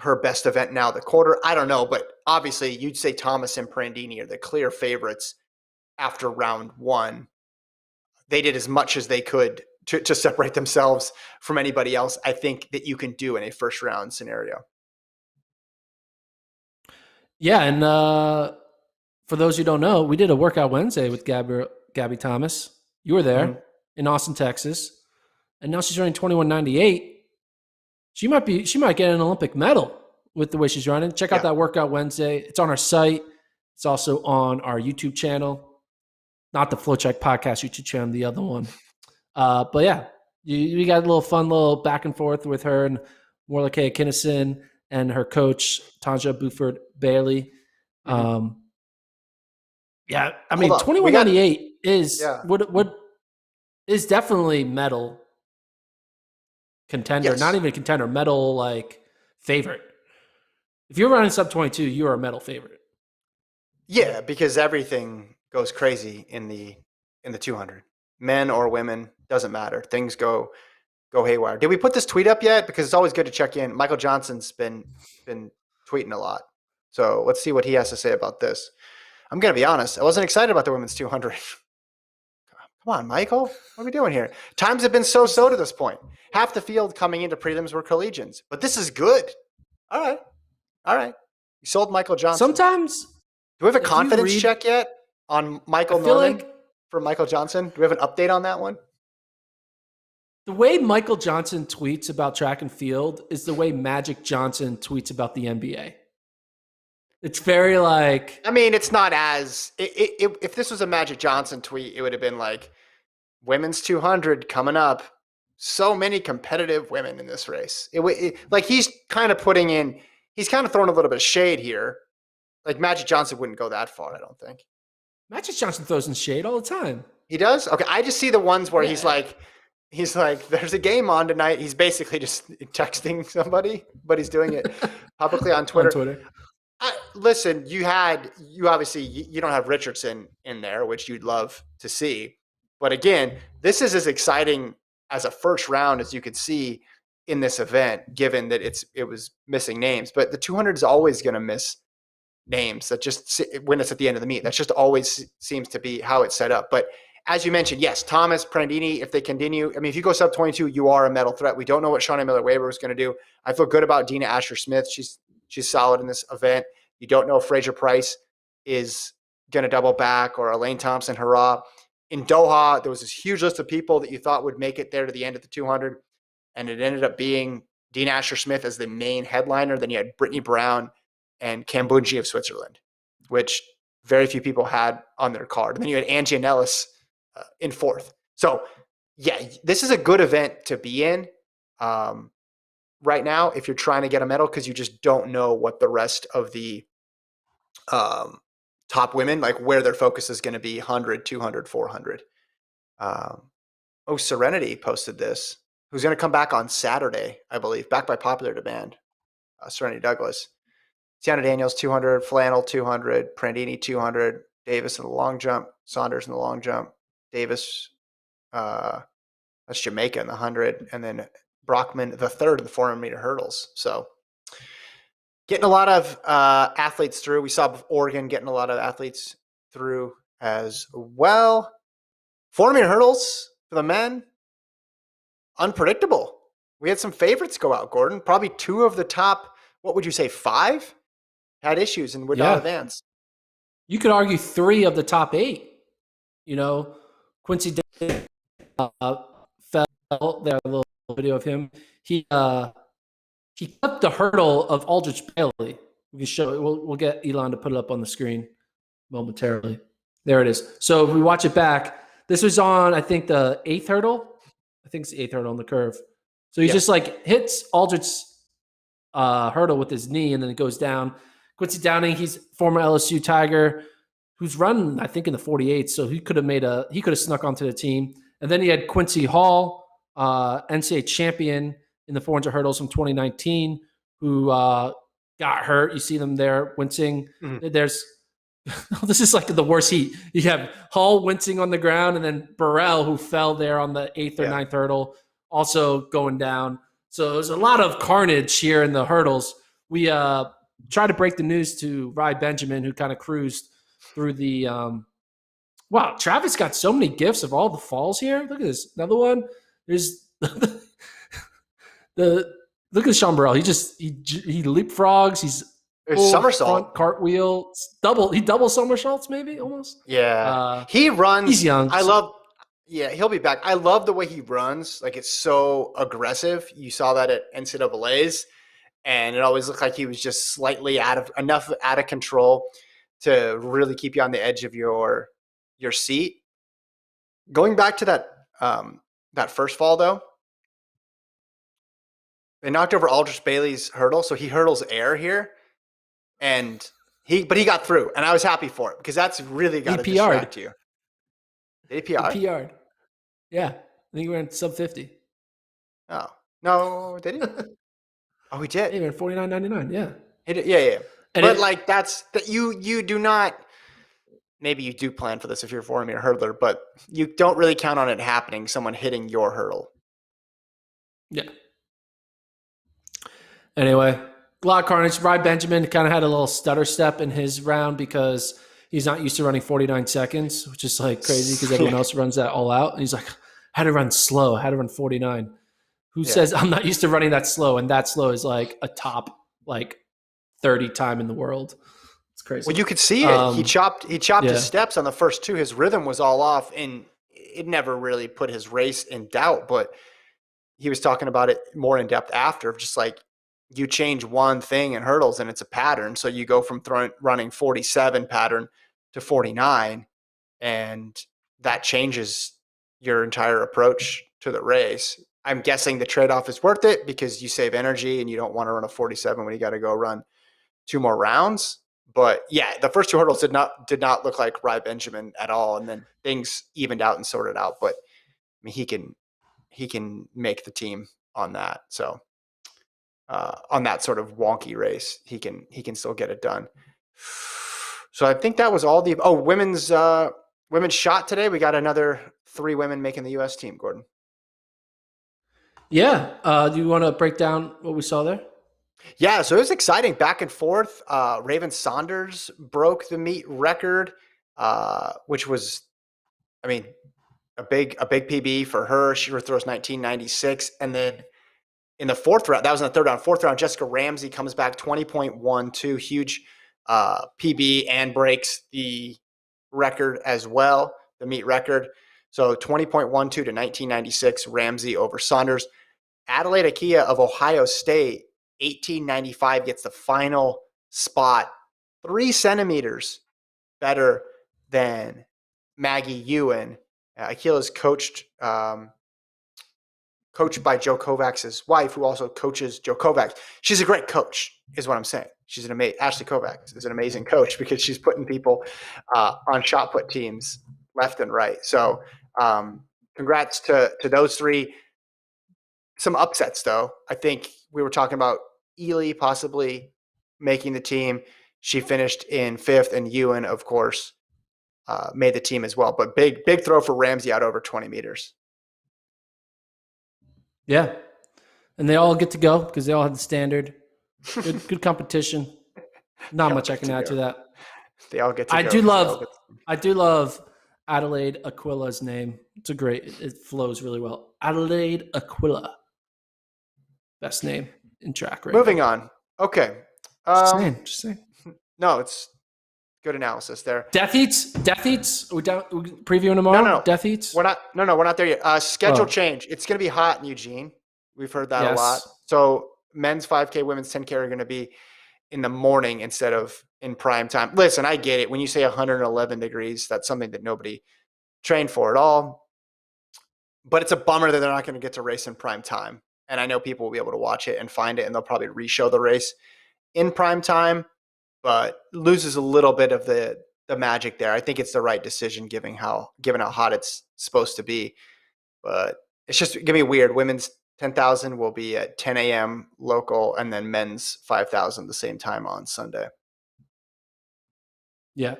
her best event now the quarter? I don't know, but obviously you'd say Thomas and Prandini are the clear favorites after round 1. They did as much as they could to separate themselves from anybody else, I think, that you can do in a first round scenario. Yeah, and for those who don't know, we did a workout Wednesday with Gabby Thomas. You were there in Austin, Texas, and now she's running 21:98. She might get an Olympic medal with the way she's running. Check out that workout Wednesday. It's on our site. It's also on our YouTube channel, not the FloTrack podcast YouTube channel, the other one. But yeah, you got a little fun little back and forth with her and Morlake Kinnison and her coach Tanja Buford Bailey. I mean, 21:98 is what is definitely medal contender, not even contender, medal like favorite. If you're running sub 22, you are a medal favorite. Yeah, because everything goes crazy in the 200. Men or women, doesn't matter. Things go haywire. Did we put this tweet up yet? Because it's always good to check in. Michael Johnson's been tweeting a lot. So let's see what he has to say about this. I'm going to be honest. I wasn't excited about the women's 200. Come on, Michael. What are we doing here? Times have been so-so to this point. Half the field coming into prelims were collegians. But this is good. All right. You sold Michael Johnson. Sometimes. Do we have a confidence check yet on Michael Norman for Michael Johnson? Do we have an update on that one? The way Michael Johnson tweets about track and field is the way Magic Johnson tweets about the NBA. It's very like... I mean, it's not as... if this was a Magic Johnson tweet, it would have been like, women's 200 coming up. so many competitive women in this race. Like he's kind of throwing a little bit of shade here. Like Magic Johnson wouldn't go that far, I don't think. Magic Johnson throws in shade all the time. He does? Okay, I just see the ones where he's like, there's a game on tonight. He's basically just texting somebody, but he's doing it publicly on Twitter. Listen, you obviously you don't have Richardson in there, which you'd love to see. But again, this is as exciting as a first round as you could see in this event, given that it was missing names. But the 200 is always going to miss names that just when it's at the end of the meet. That just always seems to be how it's set up. But as you mentioned, yes, Thomas, Prandini, if they continue, I mean, if you go sub 22, you are a medal threat. We don't know what Shauna Miller-Weber is going to do. I feel good about Dina Asher-Smith. She's solid in this event. You don't know if Fraser Price is going to double back or Elaine Thompson, hurrah. In Doha, there was this huge list of people that you thought would make it there to the end of the 200, and it ended up being Dina Asher-Smith as the main headliner. Then you had Brittany Brown and Kambunji of Switzerland, which very few people had on their card. And then you had Angie Anellis in fourth. So, yeah, this is a good event to be in right now if you're trying to get a medal, because you just don't know what the rest of the top women, like where their focus is going to be, 100, 200, 400. Serenity posted this, who's going to come back on Saturday, I believe, back by popular demand. Serenity Douglas. Tiana Daniels, 200, Flannel, 200, Prandini, 200, Davis in the long jump, Saunders in the long jump, Davis, that's Jamaica in the 100, and then Brockman, the third in the 400 meter hurdles. So getting a lot of athletes through. We saw Oregon getting a lot of athletes through as well. 400 meter hurdles for the men, unpredictable. We had some favorites go out, Gordon. Probably two of the top, what would you say, 5? Had issues and would not advance. You could argue 3 of the top 8. You know, Quincy fell there. A little video of him. He clipped the hurdle of Aldrich Bailey. We can show it. We'll get Elon to put it up on the screen momentarily. There it is. So if we watch it back, this was on, I think, the 8th hurdle. I think it's the 8th hurdle on the curve. So he just like hits Aldrich's hurdle with his knee, and then it goes down. Quincy Downing, he's former LSU Tiger, who's run, I think, in the 48. So he could have snuck onto the team. And then he had Quincy Hall, NCAA champion in the 400 hurdles from 2019, who got hurt. You see them there wincing. Mm-hmm. This is like the worst heat. You have Hall wincing on the ground, and then Burrell, who fell there on the 8th or 9th hurdle, also going down. So there's a lot of carnage here in the hurdles. We try to break the news to Rye Benjamin, who kind of cruised through the wow, Travis got so many gifts of all the falls here. Look at this. Another one. There's look at Sean Burrell. He leapfrogs. He's somersault, cartwheel, he double somersaults, maybe almost. Yeah. He runs. He's young. He'll be back. I love the way he runs. Like, it's so aggressive. You saw that at NCAA's. And it always looked like he was just slightly out of control to really keep you on the edge of your seat. Going back to that first fall, though, they knocked over Aldrich Bailey's hurdle, so he hurdles air here, but he got through, and I was happy for it because that's really got to distract you. Did he PR? He PR'd. Yeah, I think he went sub 50. Oh no, did he? Oh, he did. He went 49.99. Yeah. He did, yeah. And but you do not. Maybe you do plan for this if you're a 400 meter hurdler, but you don't really count on it happening. Someone hitting your hurdle. Yeah. Anyway, a lot of carnage. Rye Benjamin kind of had a little stutter step in his round because he's not used to running 49 seconds, which is like crazy because everyone else runs that all out. And he's like, I had to run slow. I had to run 49. Who says I'm not used to running that slow? And that slow is like a top 30 time in the world. It's crazy. Well, you could see it. He chopped his steps on the first 2. His rhythm was all off, and it never really put his race in doubt. But he was talking about it more in depth after, just like you change one thing in hurdles and it's a pattern. So you go from running 47 pattern to 49, and that changes your entire approach to the race. I'm guessing the trade-off is worth it because you save energy and you don't want to run a 47 when you got to go run 2 more rounds. But yeah, the first 2 hurdles did not look like Rai Benjamin at all, and then things evened out and sorted out. But I mean, he can make the team on that. So on that sort of wonky race, he can still get it done. So I think that was all the women's shot today. We got another 3 women making the U.S. team. Gordon. Yeah. Do you want to break down what we saw there? Yeah, so it was exciting, back and forth. Raven Saunders broke the meet record, which was, I mean, a big PB for her. She throws 1996, and then in the 4th round, that was in the 3rd round. 4th round, Jessica Ramsey comes back 20.12, huge PB, and breaks the record as well, the meet record. So 20.12 to 1996, Ramsey over Saunders. Adelaide Akia of Ohio State, 1895, gets the final spot, 3 centimeters better than Maggie Ewan. Akila's coached by Joe Kovacs' wife, who also coaches Joe Kovacs. She's a great coach, is what I'm saying. She's an amazing. Ashley Kovacs is an amazing coach because she's putting people on shot put teams left and right. So, congrats to those 3. Some upsets, though. I think we were talking about Ely possibly making the team. She finished in 5th, and Ewan, of course, made the team as well. But big throw for Ramsey out over 20 meters. Yeah. And they all get to go because they all have the standard. Good competition. Not much I can add to that. They all get to go. I do love Adelaide Aquila's name. It's it flows really well. Adelaide Aquila. Best name in track right Moving on. Okay. Just saying. No, it's good analysis there. Death Eats? Are we previewing tomorrow? No. Death Eats? We're not there yet. Schedule change. It's going to be hot in Eugene. We've heard that a lot. So men's 5K, women's 10K are going to be in the morning instead of in prime time. Listen, I get it. When you say 111 degrees, that's something that nobody trained for at all. But it's a bummer that they're not going to get to race in prime time. And I know people will be able to watch it and find it, and they'll probably re-show the race in prime time, but loses a little bit of the magic there. I think it's the right decision given how hot it's supposed to be. But it's just going to be weird. Women's 10,000 will be at 10 a.m. local, and then men's 5,000 the same time on Sunday. Yeah.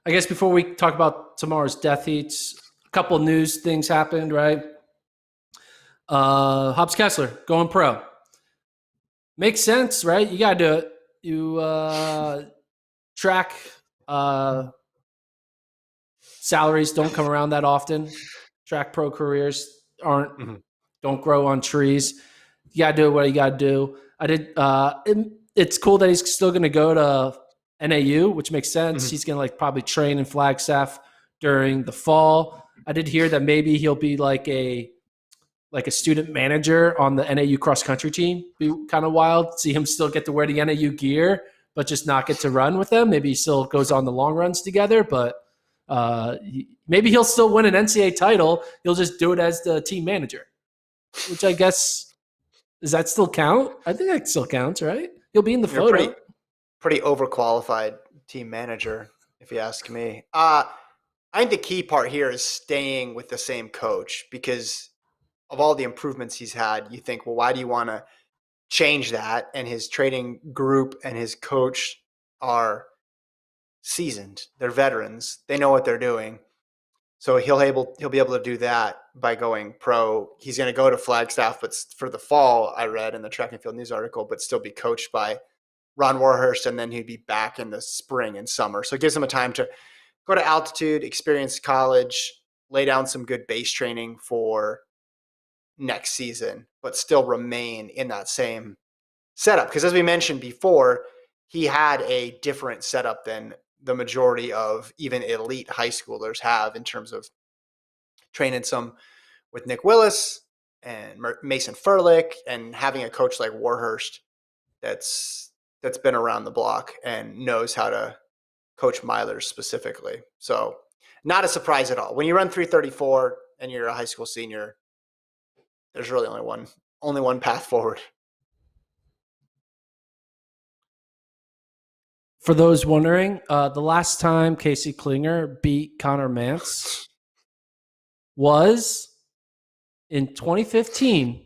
I guess before we talk about tomorrow's Death Heats, a couple news things happened, right? Hobbs Kessler going pro. Makes sense, right? You got to do it. You track salaries don't come around that often. Track pro careers don't grow on trees. You got to do what you got to do. It's cool that he's still going to go to NAU, which makes sense. He's going to probably train in Flagstaff during the fall. I did hear that maybe he'll be like a student manager on the NAU cross country team. Be kind of wild. See him still get to wear the NAU gear, but just not get to run with them. Maybe he still goes on the long runs together, but maybe he'll still win an NCAA title. He'll just do it as the team manager, which I guess, does that still count? I think that still counts, right? He'll be in the photo. Pretty overqualified team manager, if you ask me. I think the key part here is staying with the same coach, because of all the improvements he's had, you think, well, why do you want to change that? And his training group and his coach are seasoned. They're veterans. They know what they're doing. So he'll be able to do that by going pro. He's going to go to Flagstaff, but for the fall, I read in the Track and Field News article, but still be coached by Ron Warhurst, and then he'd be back in the spring and summer. So it gives him a time to go to altitude, experience college, lay down some good base training for next season, but still remain in that same setup. Because as we mentioned before, he had a different setup than the majority of even elite high schoolers have in terms of training some with Nick Willis and Mason Furlick, and having a coach like Warhurst that's been around the block and knows how to coach milers specifically. So not a surprise at all. When you run 334 and you're a high school senior, there's really only one path forward. For those wondering, the last time Casey Klinger beat Connor Mance was in 2015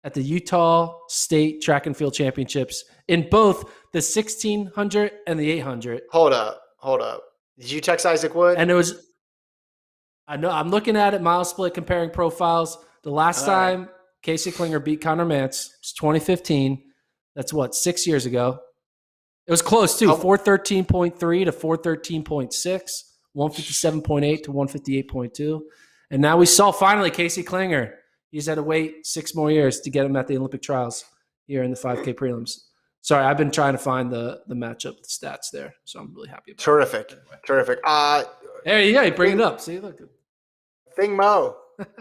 at the Utah State Track and Field Championships in both the 1600 and the 800. Hold up. Did you text Isaac Wood? And it was, I know, I'm looking at it, mile split, comparing profiles. The last time Casey Klinger beat Connor Mance was 2015. That's what, 6 years ago. It was close too, 413.3 to 413.6, 157.8 to 158.2. And now we saw finally Casey Klinger. He's had to wait 6 more years to get him at the Olympic trials here in the 5K prelims. Sorry, I've been trying to find the matchup, the stats there. So I'm really happy about Terrific. it. Anyway. Terrific. There you go. You bring it up. See, look. Athing Mu. Can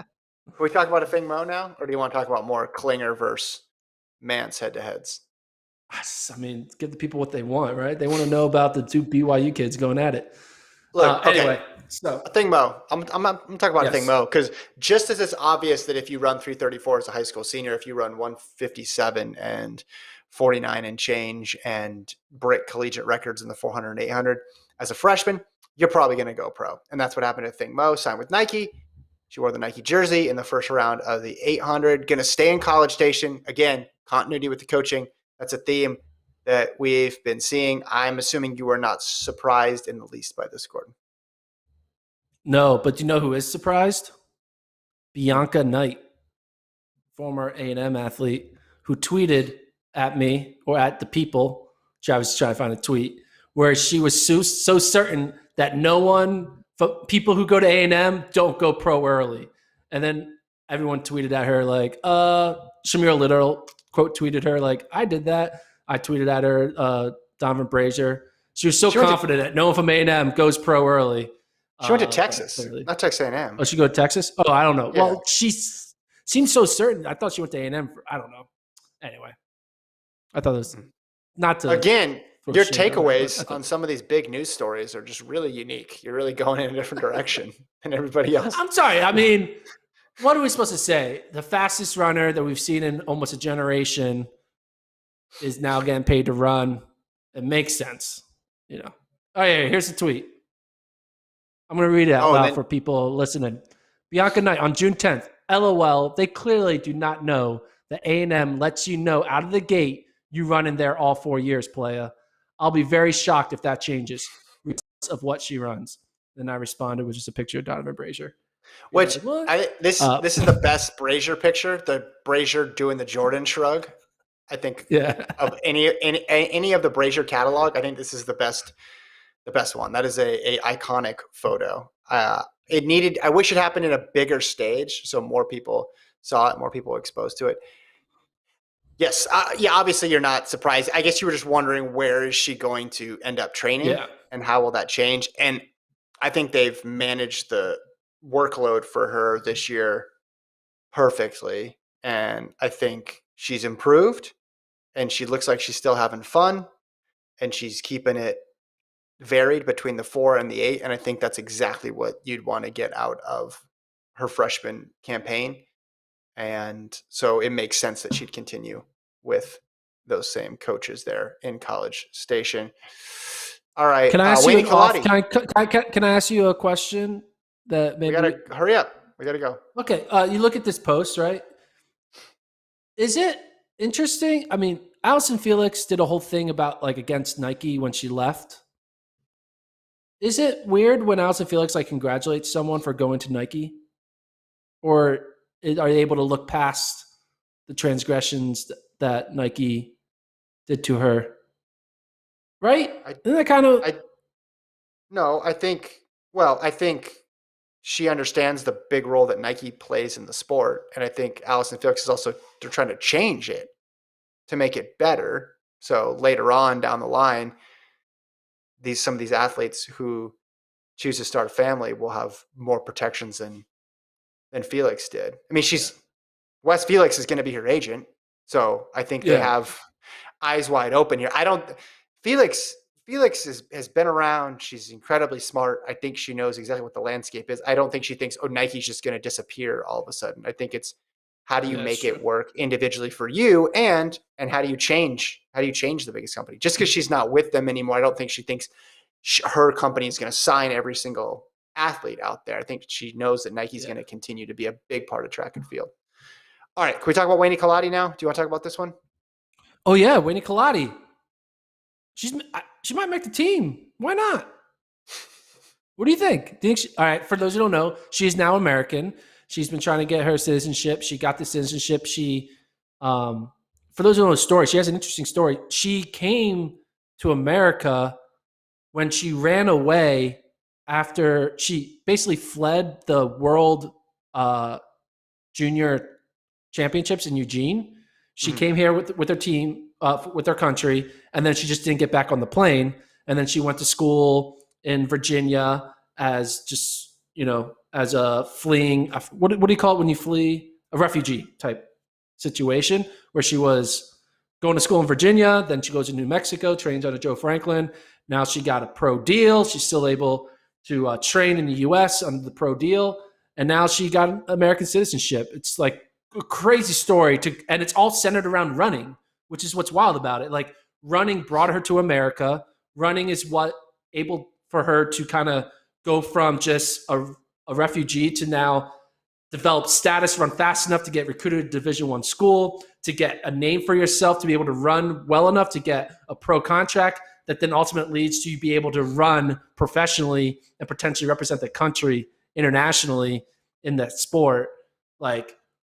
we talk about Athing Mu now? Or do you want to talk about more Klinger versus Mance head-to-heads? I mean, give the people what they want, right? They want to know about the two BYU kids going at it. Look, anyway, so Athing Mu. I'm talking about Athing Mu because just as it's obvious that if you run 334 as a high school senior, if you run 157 and 49 and change and break collegiate records in the 400 and 800 as a freshman, you're probably going to go pro. And that's what happened to Athing Mu. Signed with Nike. She wore the Nike jersey in the first round of the 800. Going to stay in College Station. Again, continuity with the coaching. That's a theme that we've been seeing. I'm assuming you are not surprised in the least by this, Gordon. No, but you know who is surprised? Bianca Knight, former A&M athlete, who tweeted at me or at the people. I was trying to find a tweet where she was so certain that no one, people who go to A&M don't go pro early. And then everyone tweeted at her like, Shamira Little quote tweeted her like, I did that. I tweeted at her, Donovan Brazier. She was so confident that no one from A&M goes pro early. She went to Texas, not Texas A&M. Oh, she go to Texas? Oh, I don't know. Yeah. Well, she seems so certain. I thought she went to A&M. I don't know. Anyway, I thought it was not to. Again, your takeaways on some of these big news stories are just really unique. You're really going in a different direction than everybody else. I'm sorry. I mean, what are we supposed to say? The fastest runner that we've seen in almost a generation is now getting paid to run. It makes sense, you know. Oh yeah, here's the tweet. I'm going to read it out loud for people listening. Bianca Knight on June 10th. LOL, they clearly do not know that A&M lets you know out of the gate you run in there all 4 years, playa. I'll be very shocked if that changes of what she runs. Then I responded with just a picture of Donovan Brazier. Which this is the best Brazier picture. The Brazier doing the Jordan shrug. I think of any of the Brazier catalog. I think this is the best one. That is a iconic photo. I wish it happened in a bigger stage so more people saw it, more people were exposed to it. Yes. Obviously you're not surprised. I guess you were just wondering where is she going to end up training and how will that change? And I think they've managed the workload for her this year perfectly. And I think she's improved and she looks like she's still having fun and she's keeping it varied between the 4 and the 8. And I think that's exactly what you'd want to get out of her freshman campaign. And so it makes sense that she'd continue with those same coaches there in College Station. All right. Can I ask you can I ask you a question that maybe we gotta hurry up. We gotta go. Okay. You look at this post, right? Is it interesting? I mean, Allison Felix did a whole thing about like against Nike when she left. Is it weird when Allison Felix like congratulates someone for going to Nike? Or are they able to look past the transgressions that Nike did to her? Right? Isn't that kind of... I think she understands the big role that Nike plays in the sport. And I think Allison Felix is also, they're trying to change it to make it better. So later on down the line, some of these athletes who choose to start a family will have more protections than Felix did. I mean, Wes Felix is going to be her agent. So I think they have eyes wide open here. Felix has been around. She's incredibly smart. I think she knows exactly what the landscape is. I don't think she thinks, Nike's just going to disappear all of a sudden. I think it's How do you Yeah, that's make it true. work individually for you? And how do you change the biggest company? Just because she's not with them anymore, I don't think she thinks her company is going to sign every single athlete out there. I think she knows that Nike's going to continue to be a big part of track and field. All right, can we talk about Wayne Kaladi now? Do you want to talk about this one? Oh yeah, Winnie Kaladi. She might make the team. Why not? What do you think? All right, for those who don't know, she's now American. She's been trying to get her citizenship. She got the citizenship. For those who don't know the story, she has an interesting story. She came to America when she ran away after she basically fled the world junior championships in Eugene. She came here with her team, with her country, and then she just didn't get back on the plane. And then she went to school in Virginia as just, as a fleeing, what do you call it when you flee? A refugee type situation, where she was going to school in Virginia. Then she goes to New Mexico, trains under Joe Franklin. Now she got a pro deal. She's still able to train in the U.S. under the pro deal. And now she got American citizenship. It's like a crazy story, and it's all centered around running, which is what's wild about it. Like, running brought her to America. Running is what able for her to kind of go from just a refugee to now develop status, run fast enough to get recruited to Division I school, to get a name for yourself, to be able to run well enough to get a pro contract that then ultimately leads to you be able to run professionally and potentially represent the country internationally in that sport. Like,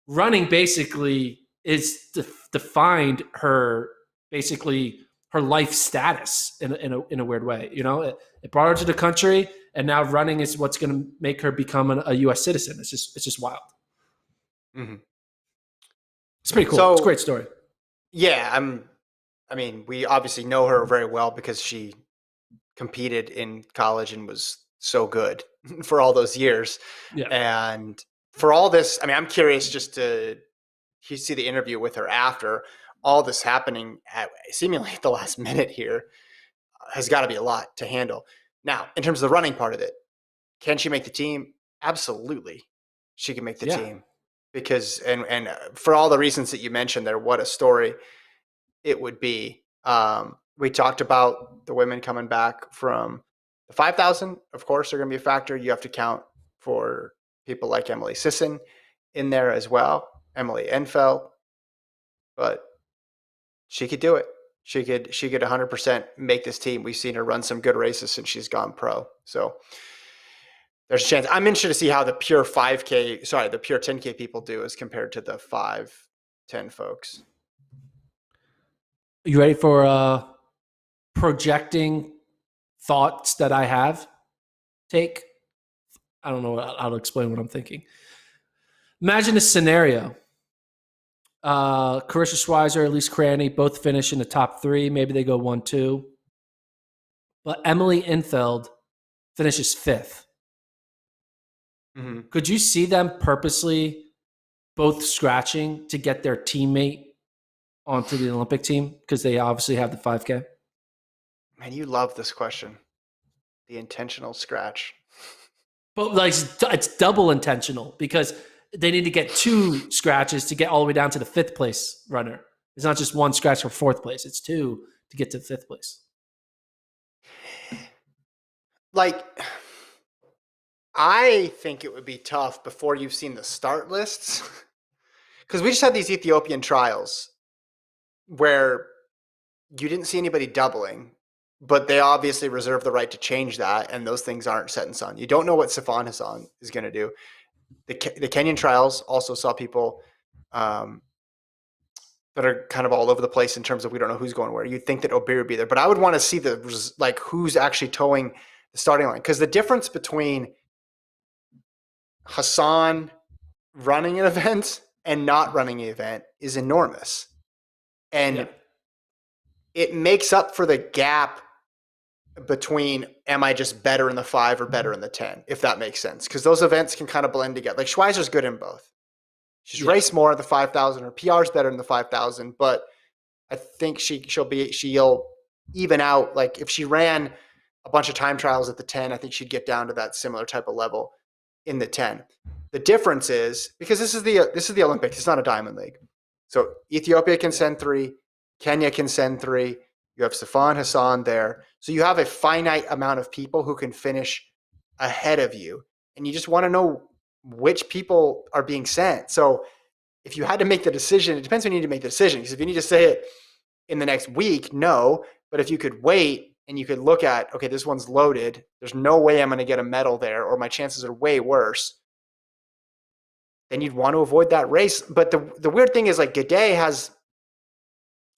running basically is defined her life status in a weird way. It brought her to the country, and now running is what's going to make her become a U.S. citizen. It's just wild. Mm-hmm. It's pretty cool. So, it's a great story. Yeah, we obviously know her very well because she competed in college and was so good for all those years. Yeah. And for all this, I'm curious just to see the interview with her after all this happening seemingly at the last minute here. Has got to be a lot to handle. Now, in terms of the running part of it, can she make the team? Absolutely. She can make the team because, and for all the reasons that you mentioned there, what a story it would be. We talked about the women coming back from the 5,000. Of course, they're going to be a factor. You have to count for people like Emily Sisson in there as well, Emily Enfeld, but she could do it. She could 100% make this team. We've seen her run some good races since she's gone pro. So there's a chance. I'm interested to see how the pure 10K people do as compared to the 5-10 folks. Are you ready for projecting thoughts that I have? I don't know how to explain what I'm thinking. Imagine a scenario. Carissa Schweizer, Elise Cranny, both finish in the top 3. Maybe they go 1-2. But Emily Infeld finishes 5th. Mm-hmm. Could you see them purposely both scratching to get their teammate onto the Olympic team? Because they obviously have the 5K. Man, you love this question. The intentional scratch. But it's double intentional because they need to get 2 scratches to get all the way down to the 5th place runner. It's not just 1 scratch for 4th place. It's 2 to get to 5th place. Like, I think it would be tough before you've seen the start lists. Because we just had these Ethiopian trials where you didn't see anybody doubling, but they obviously reserve the right to change that, and those things aren't set in stone. You don't know what Sifan Hassan is going to do. The Kenyan trials also saw people that are kind of all over the place in terms of we don't know who's going where. You'd think that Obiri would be there, but I would want to see who's actually towing the starting line, because the difference between Hassan running an event and not running an event is enormous, and it makes up for the gap between am I just better in the 5 or better in the 10, if that makes sense, because those events can kind of blend together. Like, Schweizer's good in both. She's raced more at the 5,000. Her PR is better in the 5,000, but I think she'll even out. Like, if she ran a bunch of time trials at the 10, I think she'd get down to that similar type of level. in the 10. The difference is because this is the Olympics. It's not a diamond league. So Ethiopia can send 3, Kenya can send 3. You have Safan Hassan there. So you have a finite amount of people who can finish ahead of you. And you just want to know which people are being sent. So if you had to make the decision, it depends when you need to make the decision. Because if you need to say it in the next week, no. But if you could wait and you could look at, okay, this one's loaded. There's no way I'm going to get a medal there, or my chances are way worse. Then you'd want to avoid that race. But the weird thing is, like, Gade has,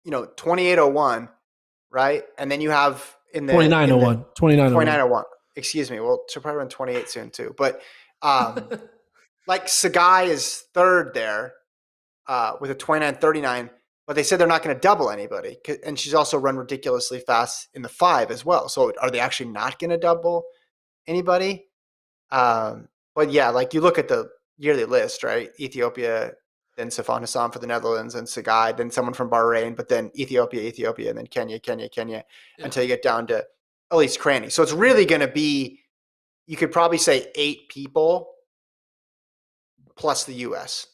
28:01, right? And then you have in the 29:01. 29:01. Excuse me. Well, she'll probably run 28 soon too. But like Sagai is third there with a 29:39. But they said they're not going to double anybody. And she's also run ridiculously fast in the 5 as well. So are they actually not going to double anybody? But yeah, like you look at the yearly list, right? Ethiopia, then Safan Hassan for the Netherlands, and Sagai, then someone from Bahrain, but then Ethiopia, and then Kenya, until you get down to Elise Cranny. So it's really going to be, you could probably say 8 people plus the U.S.,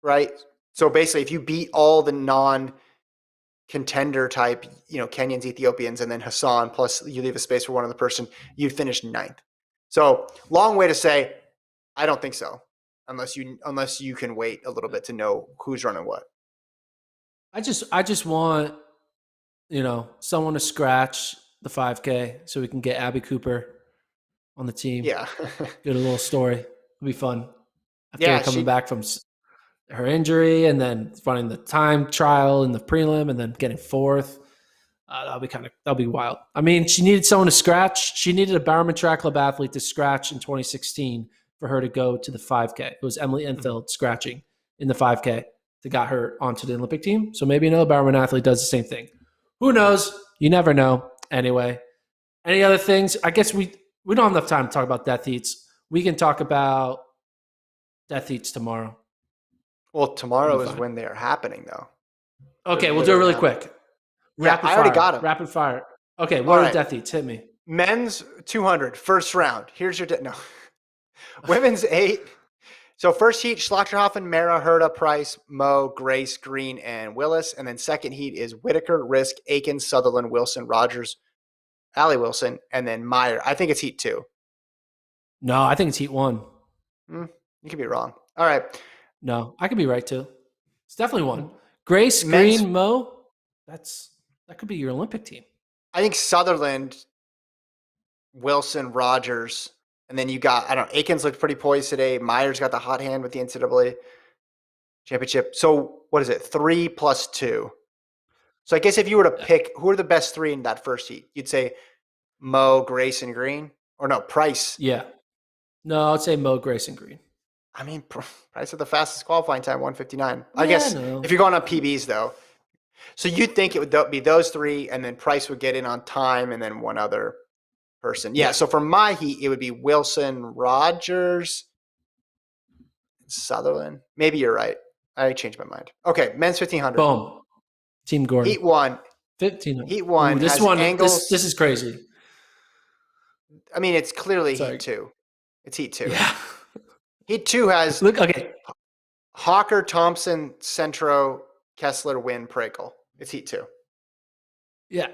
right? So basically, if you beat all the non-contender type, Kenyans, Ethiopians, and then Hassan, plus you leave a space for one other person, you'd finish 9th. So long way to say, I don't think so, unless you can wait a little bit to know who's running what. I just want, someone to scratch the 5K so we can get Abby Cooper on the team. Yeah. Get a little story. It'll be fun. After coming back from her injury and then running the time trial in the prelim and then getting 4th. That'll be wild. I mean, she needed someone to scratch. She needed a Bowerman Track Club athlete to scratch in 2016 for her to go to the 5K. It was Emily Enfield scratching in the 5K that got her onto the Olympic team. So maybe another Bowerman athlete does the same thing. Who knows? You never know. Anyway, any other things? I guess we don't have enough time to talk about death heats. We can talk about death heats tomorrow. Well, tomorrow is when they are happening, though. Okay, we'll do it really quick. I already got them. Rapid fire. Okay, what are the death heats? Hit me. Men's 200, first round. Here's your no. Women's 8. So first heat, Schlotterhoffen, Mara, Herta, Price, Mo, Grace, Green, and Willis. And then second heat is Whitaker, Risk, Aiken, Sutherland, Wilson, Rogers, Allie Wilson, and then Meyer. I think it's heat 2. No, I think it's heat 1. You could be wrong. All right. No, I could be right too. It's definitely 1. Grace, Green, Mo. That could be your Olympic team. I think Sutherland, Wilson, Rogers, and then you got, I don't know, Aikens looked pretty poised today. Meyer's got the hot hand with the NCAA championship. So what is it? 3 plus 2. So I guess if you were to pick, who are the best 3 in that first heat? You'd say Mo, Grace, and Green? Or no, Price. Yeah. No, I'd say Mo, Grace, and Green. I mean, Price had the fastest qualifying time, 1:59. I guess if you're going on PBs, though. So you'd think it would be those 3, and then Price would get in on time, and then one other person. Yeah, so for my heat, it would be Wilson, Rogers, Sutherland. Maybe you're right. I changed my mind. Okay, men's 1,500. Boom. Team Gordon. Heat 1. 1,500. Heat 1. This one, Angles. This is crazy. I mean, it's clearly heat 2. It's heat 2. Yeah. Heat 2 has okay. Hawker, Thompson, Centro, Kessler, Wynn, Prakel. It's heat 2. Yeah.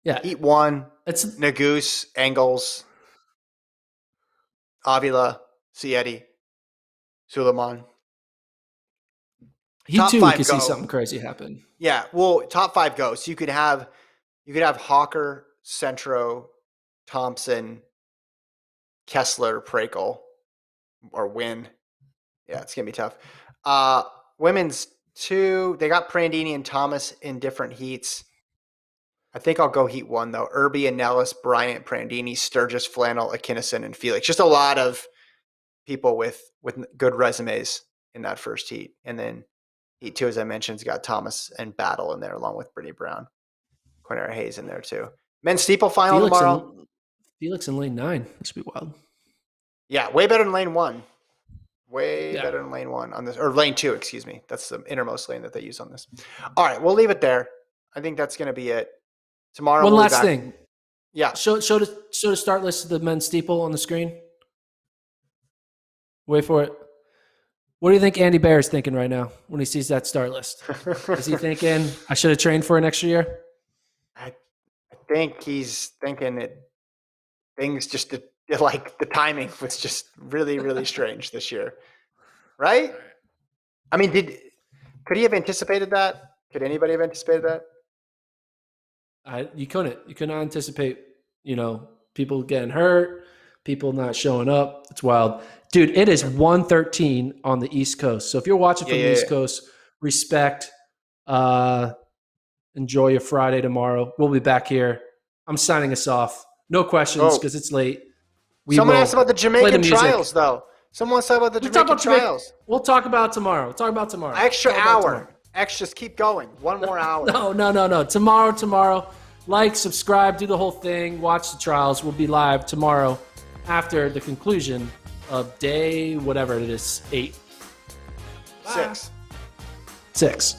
Yeah. Heat 1. It's Nagus, Engels, Avila, Sietti, Suleiman. Heat 2, we could see something crazy happen. Yeah. Well, top 5 go. So you could have Hawker, Centro, Thompson, Kessler, Prakel, or Wynn. Yeah, it's gonna be tough. Women's 2, they got Prandini and Thomas in different heats. I think I'll go heat 1 though. Irby and Nellis, Bryant, Prandini, Sturgis, Flannel, Akinison, and Felix. Just a lot of people with good resumes in that first heat. And then heat 2, as I mentioned, has got Thomas and Battle in there, along with Brittany Brown. Cornera Hayes in there too. Men's steeple final tomorrow. Felix in lane 9. This would be wild. Yeah, way better than lane 1. Way better than lane 1 on this, or lane 2, excuse me. That's the innermost lane that they use on this. All right, we'll leave it there. I think that's going to be it. Tomorrow. One last thing. Yeah. Show the start list of the men's steeple on the screen. Wait for it. What do you think Andy Bear is thinking right now when he sees that start list? Is he thinking, I should have trained for an extra year? I think he's thinking that things just like the timing was just really, really strange this year, right? I mean, could he have anticipated that? Could anybody have anticipated that? You couldn't. You could not anticipate, people getting hurt, people not showing up. It's wild. Dude, it is 1:13 on the East Coast. So if you're watching from the East Coast, respect. Enjoy your Friday tomorrow. We'll be back here. I'm signing us off. No questions because it's late. Someone asked about the Jamaican trials, though. Someone wants to talk about the Jamaican trials. We'll talk about it tomorrow. We'll talk about tomorrow. Extra hour. Just keep going. One more hour. No. Tomorrow. Like, subscribe, do the whole thing. Watch the trials. We'll be live tomorrow after the conclusion of day, whatever it is, 8. Bye. 6.